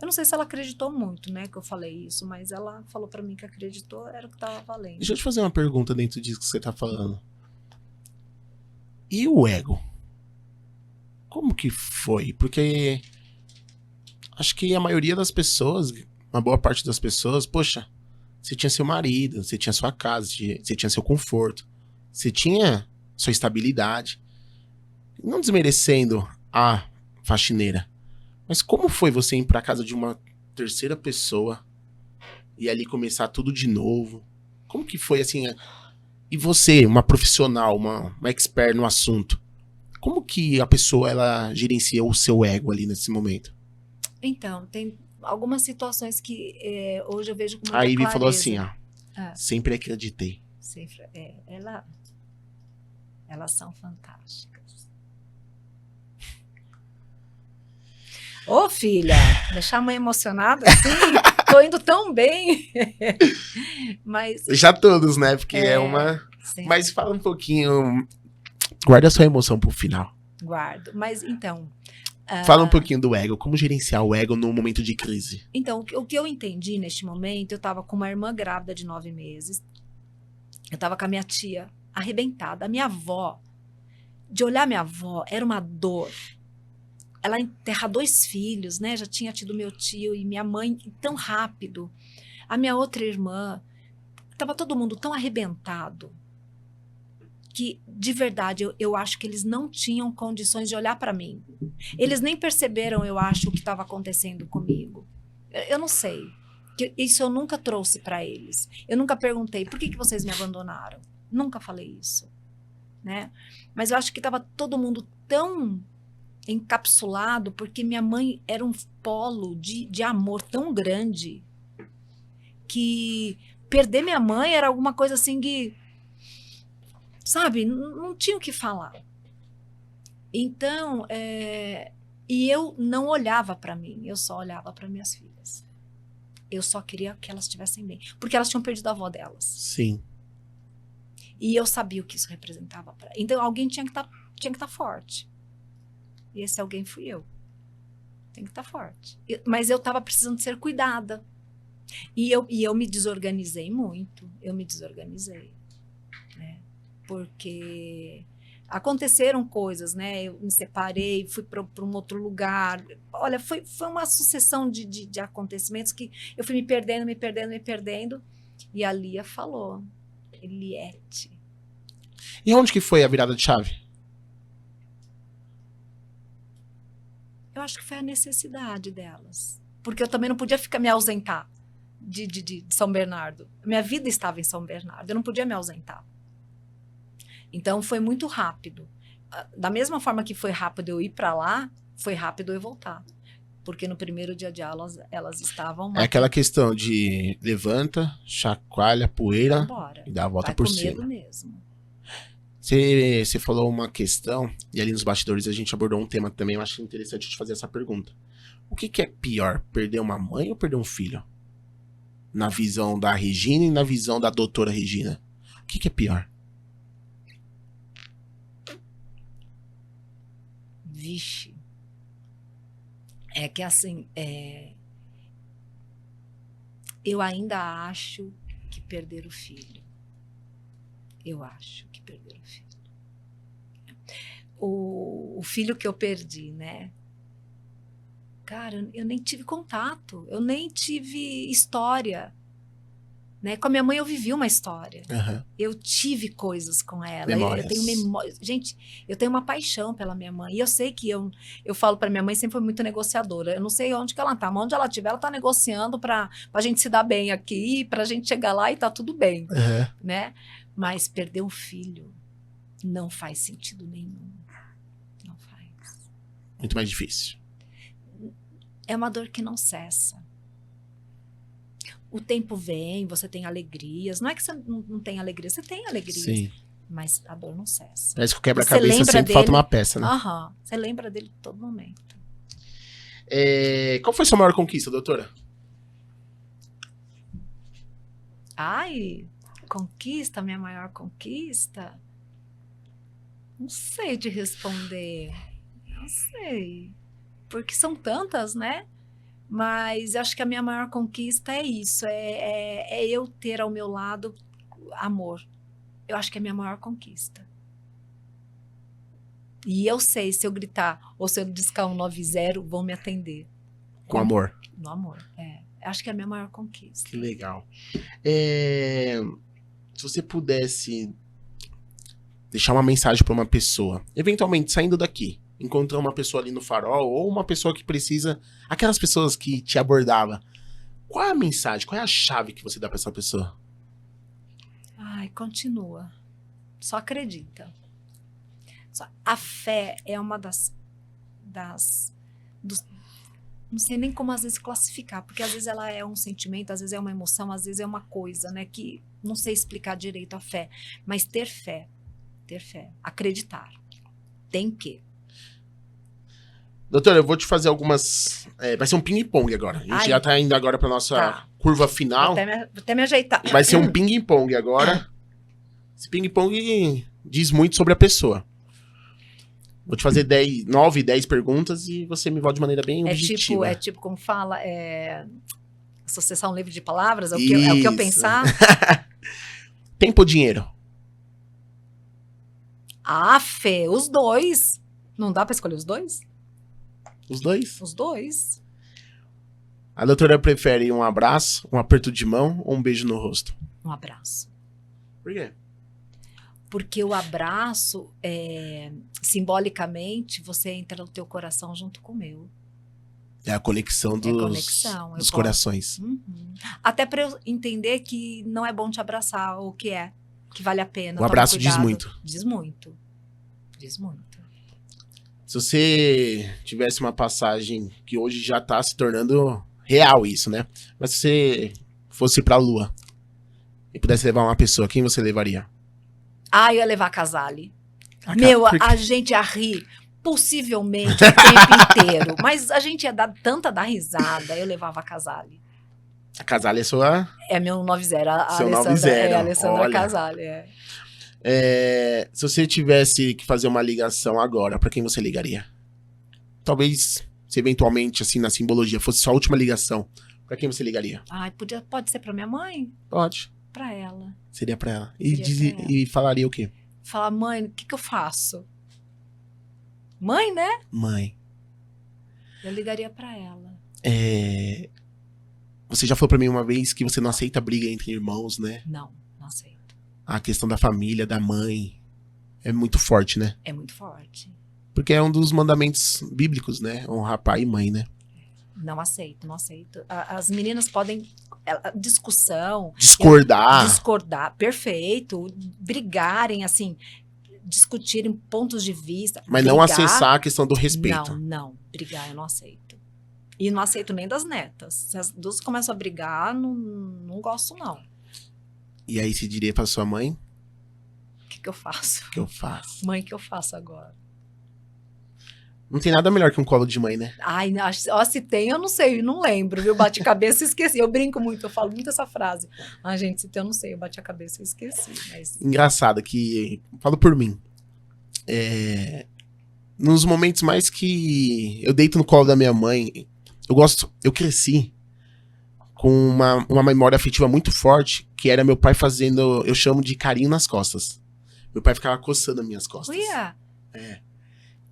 Eu não sei se ela acreditou muito, né, que eu falei isso, mas ela falou pra mim que acreditou, era o que tava valendo. Deixa eu te fazer uma pergunta dentro disso que você tá falando. E o ego? Como que foi? Porque acho que a maioria das pessoas, uma boa parte das pessoas, poxa, você tinha seu marido, você tinha sua casa, você tinha seu conforto, você tinha sua estabilidade. Não desmerecendo a faxineira, mas como foi você ir pra casa de uma terceira pessoa e ali começar tudo de novo? Como que foi assim? E você, uma profissional, uma expert no assunto, como que a pessoa ela gerencia o seu ego ali nesse momento? Então, tem algumas situações que hoje eu vejo com muita A Ivy clareza. falou assim, ó, Ah. sempre acreditei. Sempre, elas são fantásticas. Ô, filha, deixar a mãe emocionada assim, tô indo tão bem. Mas Já todos, né? Porque é uma... sim, Mas fala um pouquinho, guarda a sua emoção pro final. guardo. Mas então, Fala um pouquinho do ego, como gerenciar o ego num momento de crise. então o que eu entendi neste momento, eu tava com uma irmã grávida de 9 meses. Eu tava com a minha tia arrebentada. A minha avó, de olhar minha avó, era uma dor. Ela enterra 2 filhos, né? Já tinha tido meu tio e minha mãe tão rápido. A minha outra irmã, tava todo mundo tão arrebentado que, de verdade, eu acho que eles não tinham condições de olhar para mim. Eles nem perceberam, eu acho, o que estava acontecendo comigo. Eu não sei. Isso eu nunca trouxe para eles. Eu nunca perguntei, por que vocês me abandonaram? Nunca falei isso, né? Mas eu acho que estava todo mundo tão encapsulado, porque minha mãe era um polo de amor tão grande que perder minha mãe era alguma coisa assim que, sabe, não tinha o que falar. Então, e eu não olhava para mim, eu só olhava para minhas filhas. Eu só queria que elas estivessem bem, porque elas tinham perdido a avó delas. Sim. E eu sabia o que isso representava para. Então, alguém tinha que estar forte. E esse alguém fui eu. Tem que estar forte. Mas eu estava precisando ser cuidada. E eu me desorganizei muito. Eu me desorganizei. Né? Porque aconteceram coisas, né? Eu me separei, fui para um outro lugar. Olha, foi uma sucessão de acontecimentos que eu fui me perdendo. E a Lia falou, Eliette. E onde que foi a virada de chave? Eu acho que foi a necessidade delas. Porque eu também não podia me ausentar de São Bernardo. Minha vida estava em São Bernardo, eu não podia me ausentar. Então foi muito rápido. Da mesma forma que foi rápido eu ir para lá, foi rápido eu voltar. Porque no primeiro dia de aula elas estavam... É aquela questão de levanta, chacoalha, poeira Vambora. e dá a volta Vai por com cima. medo mesmo. Você falou uma questão, e ali nos bastidores a gente abordou um tema também, eu acho interessante te fazer essa pergunta. O que é pior, perder uma mãe ou perder um filho? Na visão da Regina e na visão da doutora Regina. O que é pior? Vixe. É que assim, eu ainda acho que perder o filho. Eu acho que perder o filho. O filho que eu perdi, né? Cara, eu nem tive contato, eu nem tive história. Né? Com a minha mãe eu vivi uma história. Uhum. Eu tive coisas com ela. Memórias. Eu tenho memória. Gente, eu tenho uma paixão pela minha mãe. E eu sei que eu falo para minha mãe, sempre foi muito negociadora. Eu não sei onde que ela tá, mas onde ela estiver, ela tá negociando pra gente se dar bem aqui, pra gente chegar lá e tá tudo bem. Uhum. Né? Mas perder um filho não faz sentido nenhum. Não faz. Muito mais difícil. É uma dor que não cessa. O tempo vem, você tem alegrias. Não é que você não tem alegria, você tem alegrias. Sim. Mas a dor não cessa. Parece que o quebra-cabeça sempre falta uma peça, né? Aham. Você lembra dele todo momento. Qual foi a sua maior conquista, doutora? Ai, conquista, minha maior conquista? Não sei de responder. Não sei. Porque são tantas, né? Mas eu acho que a minha maior conquista é isso, é eu ter ao meu lado amor. Eu acho que é a minha maior conquista. E eu sei, se eu gritar ou se eu discar 190, vão me atender. Com amor. No amor, acho que é a minha maior conquista. Que legal. Se você pudesse deixar uma mensagem para uma pessoa, eventualmente saindo daqui, encontrar uma pessoa ali no farol, ou uma pessoa que precisa, aquelas pessoas que te abordava, qual é a mensagem, qual é a chave que você dá para essa pessoa? Ai, continua. Só acredita. A fé é uma não sei nem como às vezes classificar, porque às vezes ela é um sentimento, às vezes é uma emoção, às vezes é uma coisa, né, que não sei explicar direito a fé, mas ter fé, acreditar, tem que. Doutora, eu vou te fazer algumas, vai ser um ping-pong agora, a gente já tá indo agora pra nossa curva final. Vou até me ajeitar. Vai ser um ping-pong agora, esse ping-pong diz muito sobre a pessoa. Vou te fazer 9, 10 perguntas e você me volta de maneira bem objetiva. É tipo como fala, associação livre de palavras, é o que eu pensar. Tempo ou dinheiro? Fê, os dois. Não dá pra escolher os dois? Os dois? Os dois. A doutora prefere um abraço, um aperto de mão ou um beijo no rosto? Um abraço. Por quê? Porque o abraço, simbolicamente, você entra no teu coração junto com o meu. É a conexão dos corações. Uhum. Até para eu entender que não é bom te abraçar, ou que vale a pena. O abraço diz muito. Diz muito. Diz muito. Se você tivesse uma passagem que hoje já tá se tornando real isso, né? Mas se você fosse pra Lua e pudesse levar uma pessoa, quem você levaria? Eu ia levar a Casale. A gente ia rir possivelmente o tempo inteiro. Mas a gente ia dar risada. Eu levava a Casale. A Casale é sua... É meu 90. Seu 90. É a Alessandra Casale. Se você tivesse que fazer uma ligação agora, pra quem você ligaria? Talvez, se eventualmente, assim, na simbologia, fosse sua última ligação. Pra quem você ligaria? Pode ser pra minha mãe? Pode. Pra ela. Seria pra ela. E falaria o quê? Falar, mãe, o que eu faço? Mãe, né? Mãe. Eu ligaria pra ela. Você já falou pra mim uma vez que você não aceita briga entre irmãos, né? Não aceito. A questão da família, da mãe, é muito forte, né? É muito forte. Porque é um dos mandamentos bíblicos, né? Honrar pai e mãe, né? Não aceito. As meninas podem... discussão. Discordar, perfeito. Brigarem, assim, discutirem pontos de vista. Mas não acessar a questão do respeito. Não. Brigar eu não aceito. E não aceito nem das netas. Se as duas começam a brigar, não gosto, não. E aí você diria pra sua mãe? O que eu faço? O que eu faço? Mãe, o que eu faço agora? Não tem nada melhor que um colo de mãe, né? Se tem, eu não sei, não lembro, viu? Bati a cabeça e esqueci. Eu brinco muito, eu falo muito essa frase. Gente, se tem, eu não sei, eu bati a cabeça e esqueci. Mas... Engraçado que, falo por mim, nos momentos mais que eu deito no colo da minha mãe, eu cresci com uma memória afetiva muito forte, que era meu pai fazendo, eu chamo de carinho nas costas. Meu pai ficava coçando as minhas costas.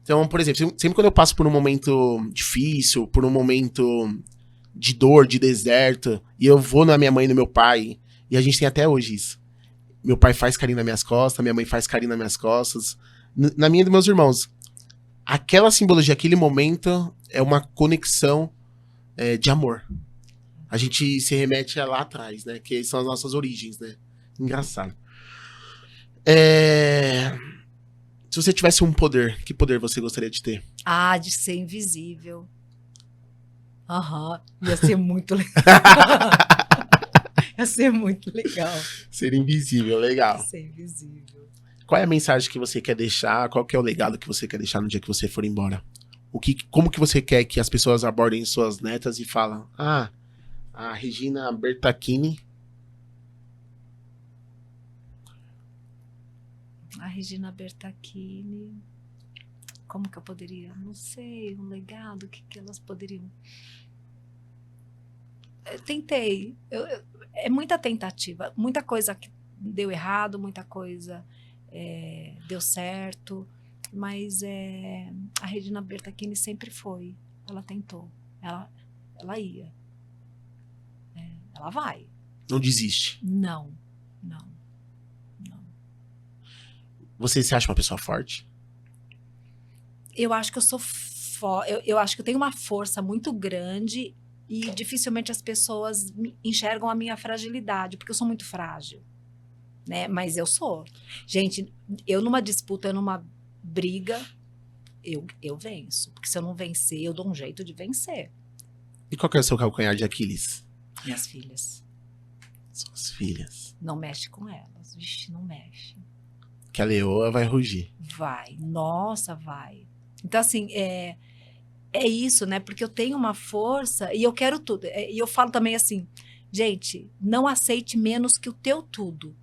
Então, por exemplo, sempre quando eu passo por um momento difícil, por um momento de dor, de deserto, e eu vou na minha mãe e no meu pai, e a gente tem até hoje isso. Meu pai faz carinho nas minhas costas, minha mãe faz carinho nas minhas costas, na minha e dos meus irmãos. Aquela simbologia, aquele momento é uma conexão de amor. A gente se remete lá atrás, né? Que são as nossas origens, né? Engraçado. Se você tivesse um poder, que poder você gostaria de ter? De ser invisível. Ia ser muito legal. Ia ser muito legal. Ser invisível, legal. Ser invisível. Qual é a mensagem que você quer deixar? Qual que é o legado que você quer deixar no dia que você for embora? Como que você quer que as pessoas abordem suas netas e falam, a Regina Bertacchini. A Regina Bertacchini. Como que eu poderia? Não sei, um legado, o que elas poderiam... Eu tentei. É muita tentativa. Muita coisa que deu errado, muita coisa deu certo. Mas a Regina Bertachini sempre foi. Ela tentou. Ela ia. Ela vai. Não desiste. Não. Você se acha uma pessoa forte? Eu acho que eu sou eu acho que eu tenho uma força muito grande e dificilmente as pessoas enxergam a minha fragilidade, porque eu sou muito frágil, né? Mas eu sou. Gente, eu numa disputa, numa briga, eu venço. Porque se eu não vencer, eu dou um jeito de vencer. E qual que é o seu calcanhar de Aquiles? Minhas filhas. Suas filhas. Não mexe com elas. Vixe, não mexe. Que a leoa vai rugir. Vai. Nossa, vai. Então, assim, é isso, né? Porque eu tenho uma força e eu quero tudo. E eu falo também assim, gente, não aceite menos que o teu tudo.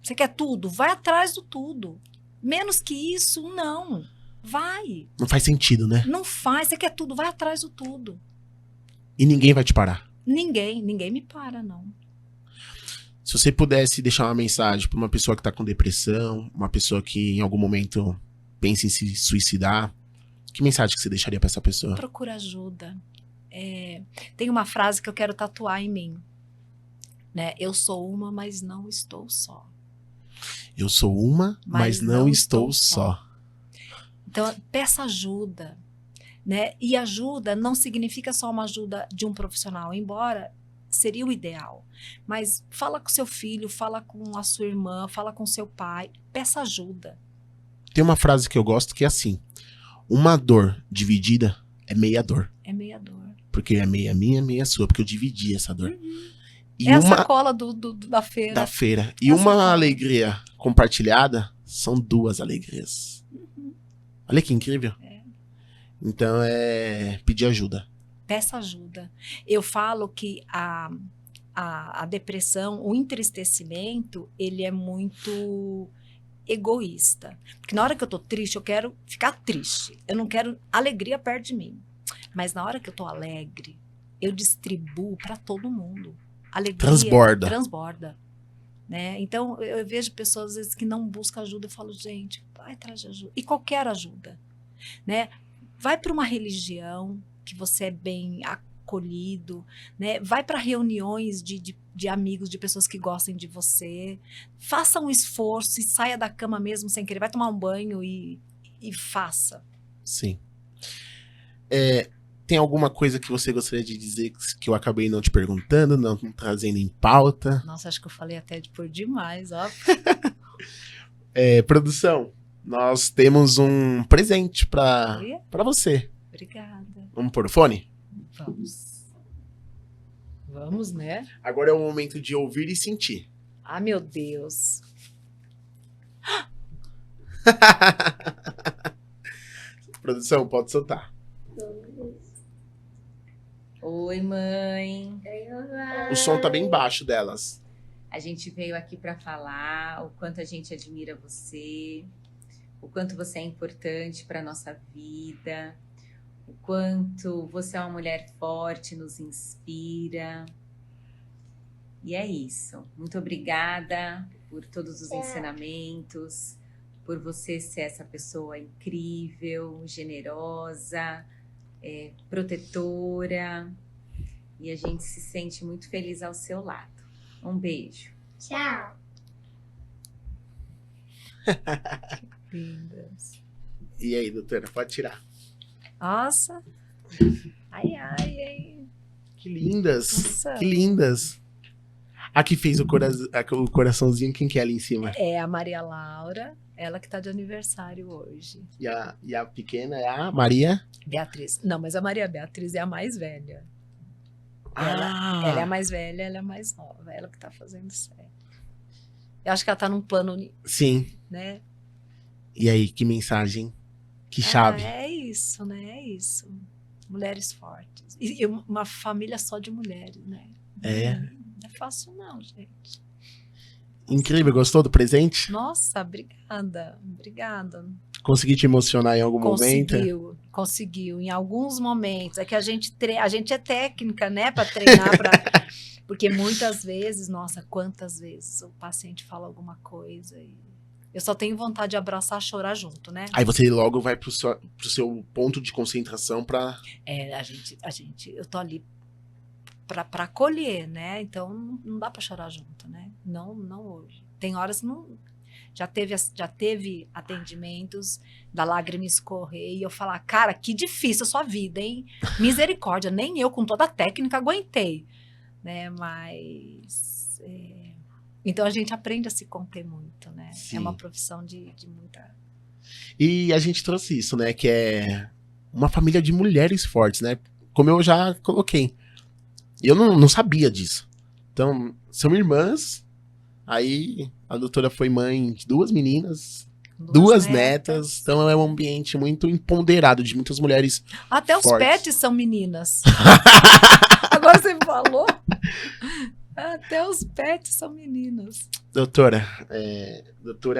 Você quer tudo? Vai atrás do tudo. Menos que isso, não. Vai. Não faz sentido, né? Não faz. Você quer tudo? Vai atrás do tudo. E ninguém vai te parar. Ninguém me para, não. Se você pudesse deixar uma mensagem para uma pessoa que tá com depressão, uma pessoa que em algum momento pensa em se suicidar, que mensagem que você deixaria para essa pessoa? Procura ajuda. Tem uma frase que eu quero tatuar em mim, né? Eu sou uma, mas não estou só. Eu sou uma, mas não estou só. Então, peça ajuda, né? E ajuda não significa só uma ajuda de um profissional, embora seria o ideal. Mas fala com seu filho, fala com a sua irmã, fala com seu pai, peça ajuda. Tem uma frase que eu gosto que é assim: uma dor dividida é meia dor. É meia dor. Porque é meia minha, meia sua, porque eu dividi essa dor. E É a uma sacola da feira. da feira. E uma alegria compartilhada são duas alegrias. Olha que incrível. Então pedir ajuda. Peça ajuda. Eu falo que a depressão, o entristecimento, ele é muito egoísta. Porque na hora que eu tô triste, eu quero ficar triste. Eu não quero alegria perto de mim. Mas na hora que eu tô alegre, eu distribuo para todo mundo. Alegria transborda. Né? Então, eu vejo pessoas às vezes que não buscam ajuda. Eu falo, gente, vai atrás de ajuda. E qualquer ajuda. Né? Vai para uma religião que você é bem acolhido, né? Vai para reuniões de amigos, de pessoas que gostem de você. Faça um esforço e saia da cama mesmo sem querer. Vai tomar um banho e faça. Sim. Tem alguma coisa que você gostaria de dizer que eu acabei não te perguntando, não trazendo em pauta? Nossa, acho que eu falei até por demais, ó. Produção, nós temos um presente para você. Obrigada. Vamos pôr o fone? Vamos, né? Agora é o momento de ouvir e sentir. Ah, meu Deus. Produção, pode soltar. Oi, mãe. O som tá bem baixo delas. A gente veio aqui para falar o quanto a gente admira você, o quanto você é importante para nossa vida, o quanto você é uma mulher forte, nos inspira. E é isso. Muito obrigada por todos os ensinamentos, por você ser essa pessoa incrível, generosa, protetora. E a gente se sente muito feliz ao seu lado. Um beijo. Tchau. Lindas. E aí, doutora, pode tirar. Nossa. Ai, ai, ai. Que lindas. Nossa. Que lindas. A que fez o coraçãozinho, quem que é ali em cima? É a Maria Laura, ela que tá de aniversário hoje. E a pequena é a Maria? Beatriz. Não, mas a Maria Beatriz é a mais velha. Ah! Ela é a mais velha, ela é a mais nova. Ela que tá fazendo certo. Eu acho que ela tá num plano, Sim. né? E aí, que mensagem? Que chave? É isso, né? É isso. Mulheres fortes. E uma família só de mulheres, né? Não é fácil não, gente. Incrível, gostou do presente? Nossa, obrigada. Obrigada. Consegui te emocionar em algum momento? Conseguiu. Em alguns momentos. É que a gente é técnica, né? Pra treinar, Porque muitas vezes, nossa, quantas vezes o paciente fala alguma coisa e eu só tenho vontade de abraçar, chorar junto, né? Aí você logo vai pro seu ponto de concentração pra... Eu tô ali pra acolher, né? Então não dá pra chorar junto, né? Não hoje. Tem horas que não... Já teve atendimentos da lágrima escorrer e eu falar, cara, que difícil a sua vida, hein? Misericórdia, nem eu com toda a técnica aguentei, né? Mas... Então a gente aprende a se conter muito, né? Sim. É uma profissão de muita... E a gente trouxe isso, né? Que é uma família de mulheres fortes, né? Como eu já coloquei. E eu não sabia disso. Então, são irmãs. Aí a doutora foi mãe de 2 meninas, 2 netas. Então é um ambiente muito empoderado de muitas mulheres Até fortes. Os pets são meninas. Agora você falou. Até os pets são meninas. Doutora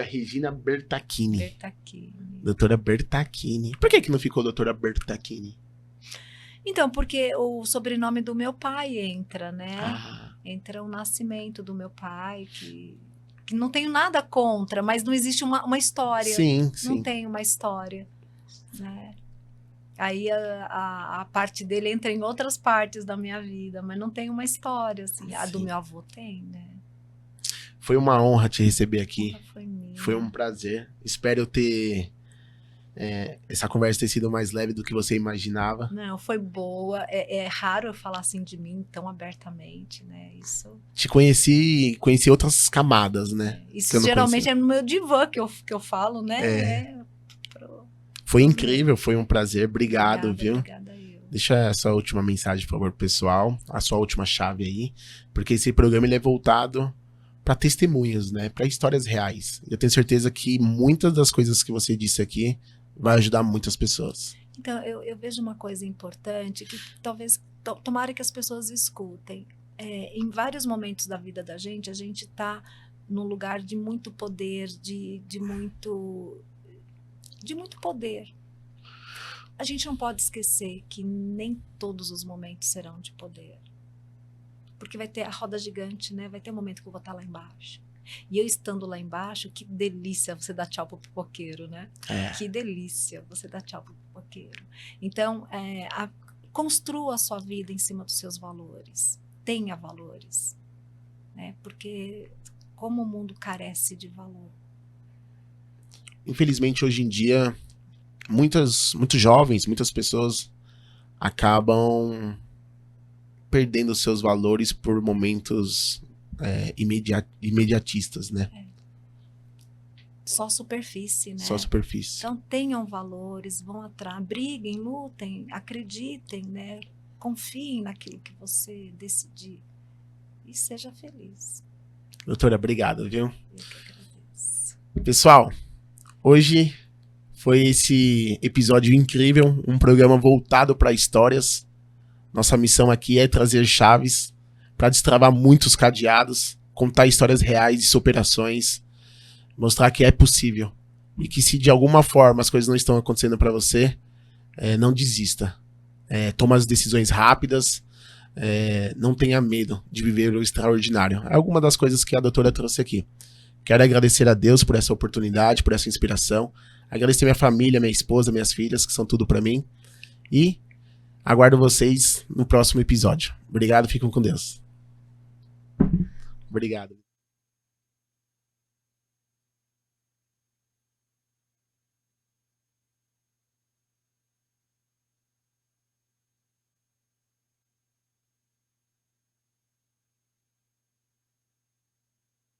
Regina Bertacchini. Bertacchini. Doutora Bertacchini. Por que não ficou doutora Bertacchini? Então, porque o sobrenome do meu pai entra, né? Ah. Entra o nascimento do meu pai, que não tenho nada contra, mas não existe uma história. Sim. Não tem uma história, né? Aí a parte dele entra em outras partes da minha vida, mas não tem uma história, assim. A do meu avô tem, né? Foi uma honra te receber aqui. Foi minha. Foi um prazer. Espero eu ter... essa conversa ter sido mais leve do que você imaginava. Não, foi boa. É raro eu falar assim de mim tão abertamente, né? Isso... Te conheci outras camadas, né? Isso geralmente é no meu divã que eu falo, né? Foi incrível, foi um prazer. Obrigado, viu? Obrigada eu. Deixa a sua última mensagem, por favor, pessoal. A sua última chave aí. Porque esse programa ele é voltado para testemunhos, né? Para histórias reais. Eu tenho certeza que muitas das coisas que você disse aqui vai ajudar muitas pessoas. Então, eu vejo uma coisa importante que talvez, tomara que as pessoas escutem. Em vários momentos da vida da gente, a gente está num lugar de muito poder, de muito poder. A gente não pode esquecer que nem todos os momentos serão de poder. Porque vai ter a roda gigante, né? Vai ter um momento que eu vou estar lá embaixo. E eu estando lá embaixo, que delícia você dar tchau pro pipoqueiro, né? Que delícia você dar tchau pro pipoqueiro. Então, construa a sua vida em cima dos seus valores. Tenha valores, né? Porque como o mundo carece de valor. Infelizmente, hoje em dia, muitos jovens, muitas pessoas acabam perdendo seus valores por momentos imediatistas, né? Só superfície, né? Só superfície. Então tenham valores, vão atrás, briguem, lutem, acreditem, né? Confiem naquilo que você decidir e seja feliz. Doutora, obrigado, viu? Eu que agradeço. Pessoal, hoje foi esse episódio incrível, um programa voltado para histórias. Nossa missão aqui é trazer chaves para destravar muitos cadeados, contar histórias reais de superações, mostrar que é possível e que se de alguma forma as coisas não estão acontecendo para você, não desista. Toma as decisões rápidas, não tenha medo de viver o extraordinário. É alguma das coisas que a doutora trouxe aqui. Quero agradecer a Deus por essa oportunidade, por essa inspiração. Agradecer minha família, minha esposa, minhas filhas, que são tudo para mim. E aguardo vocês no próximo episódio. Obrigado, fiquem com Deus. Obrigado.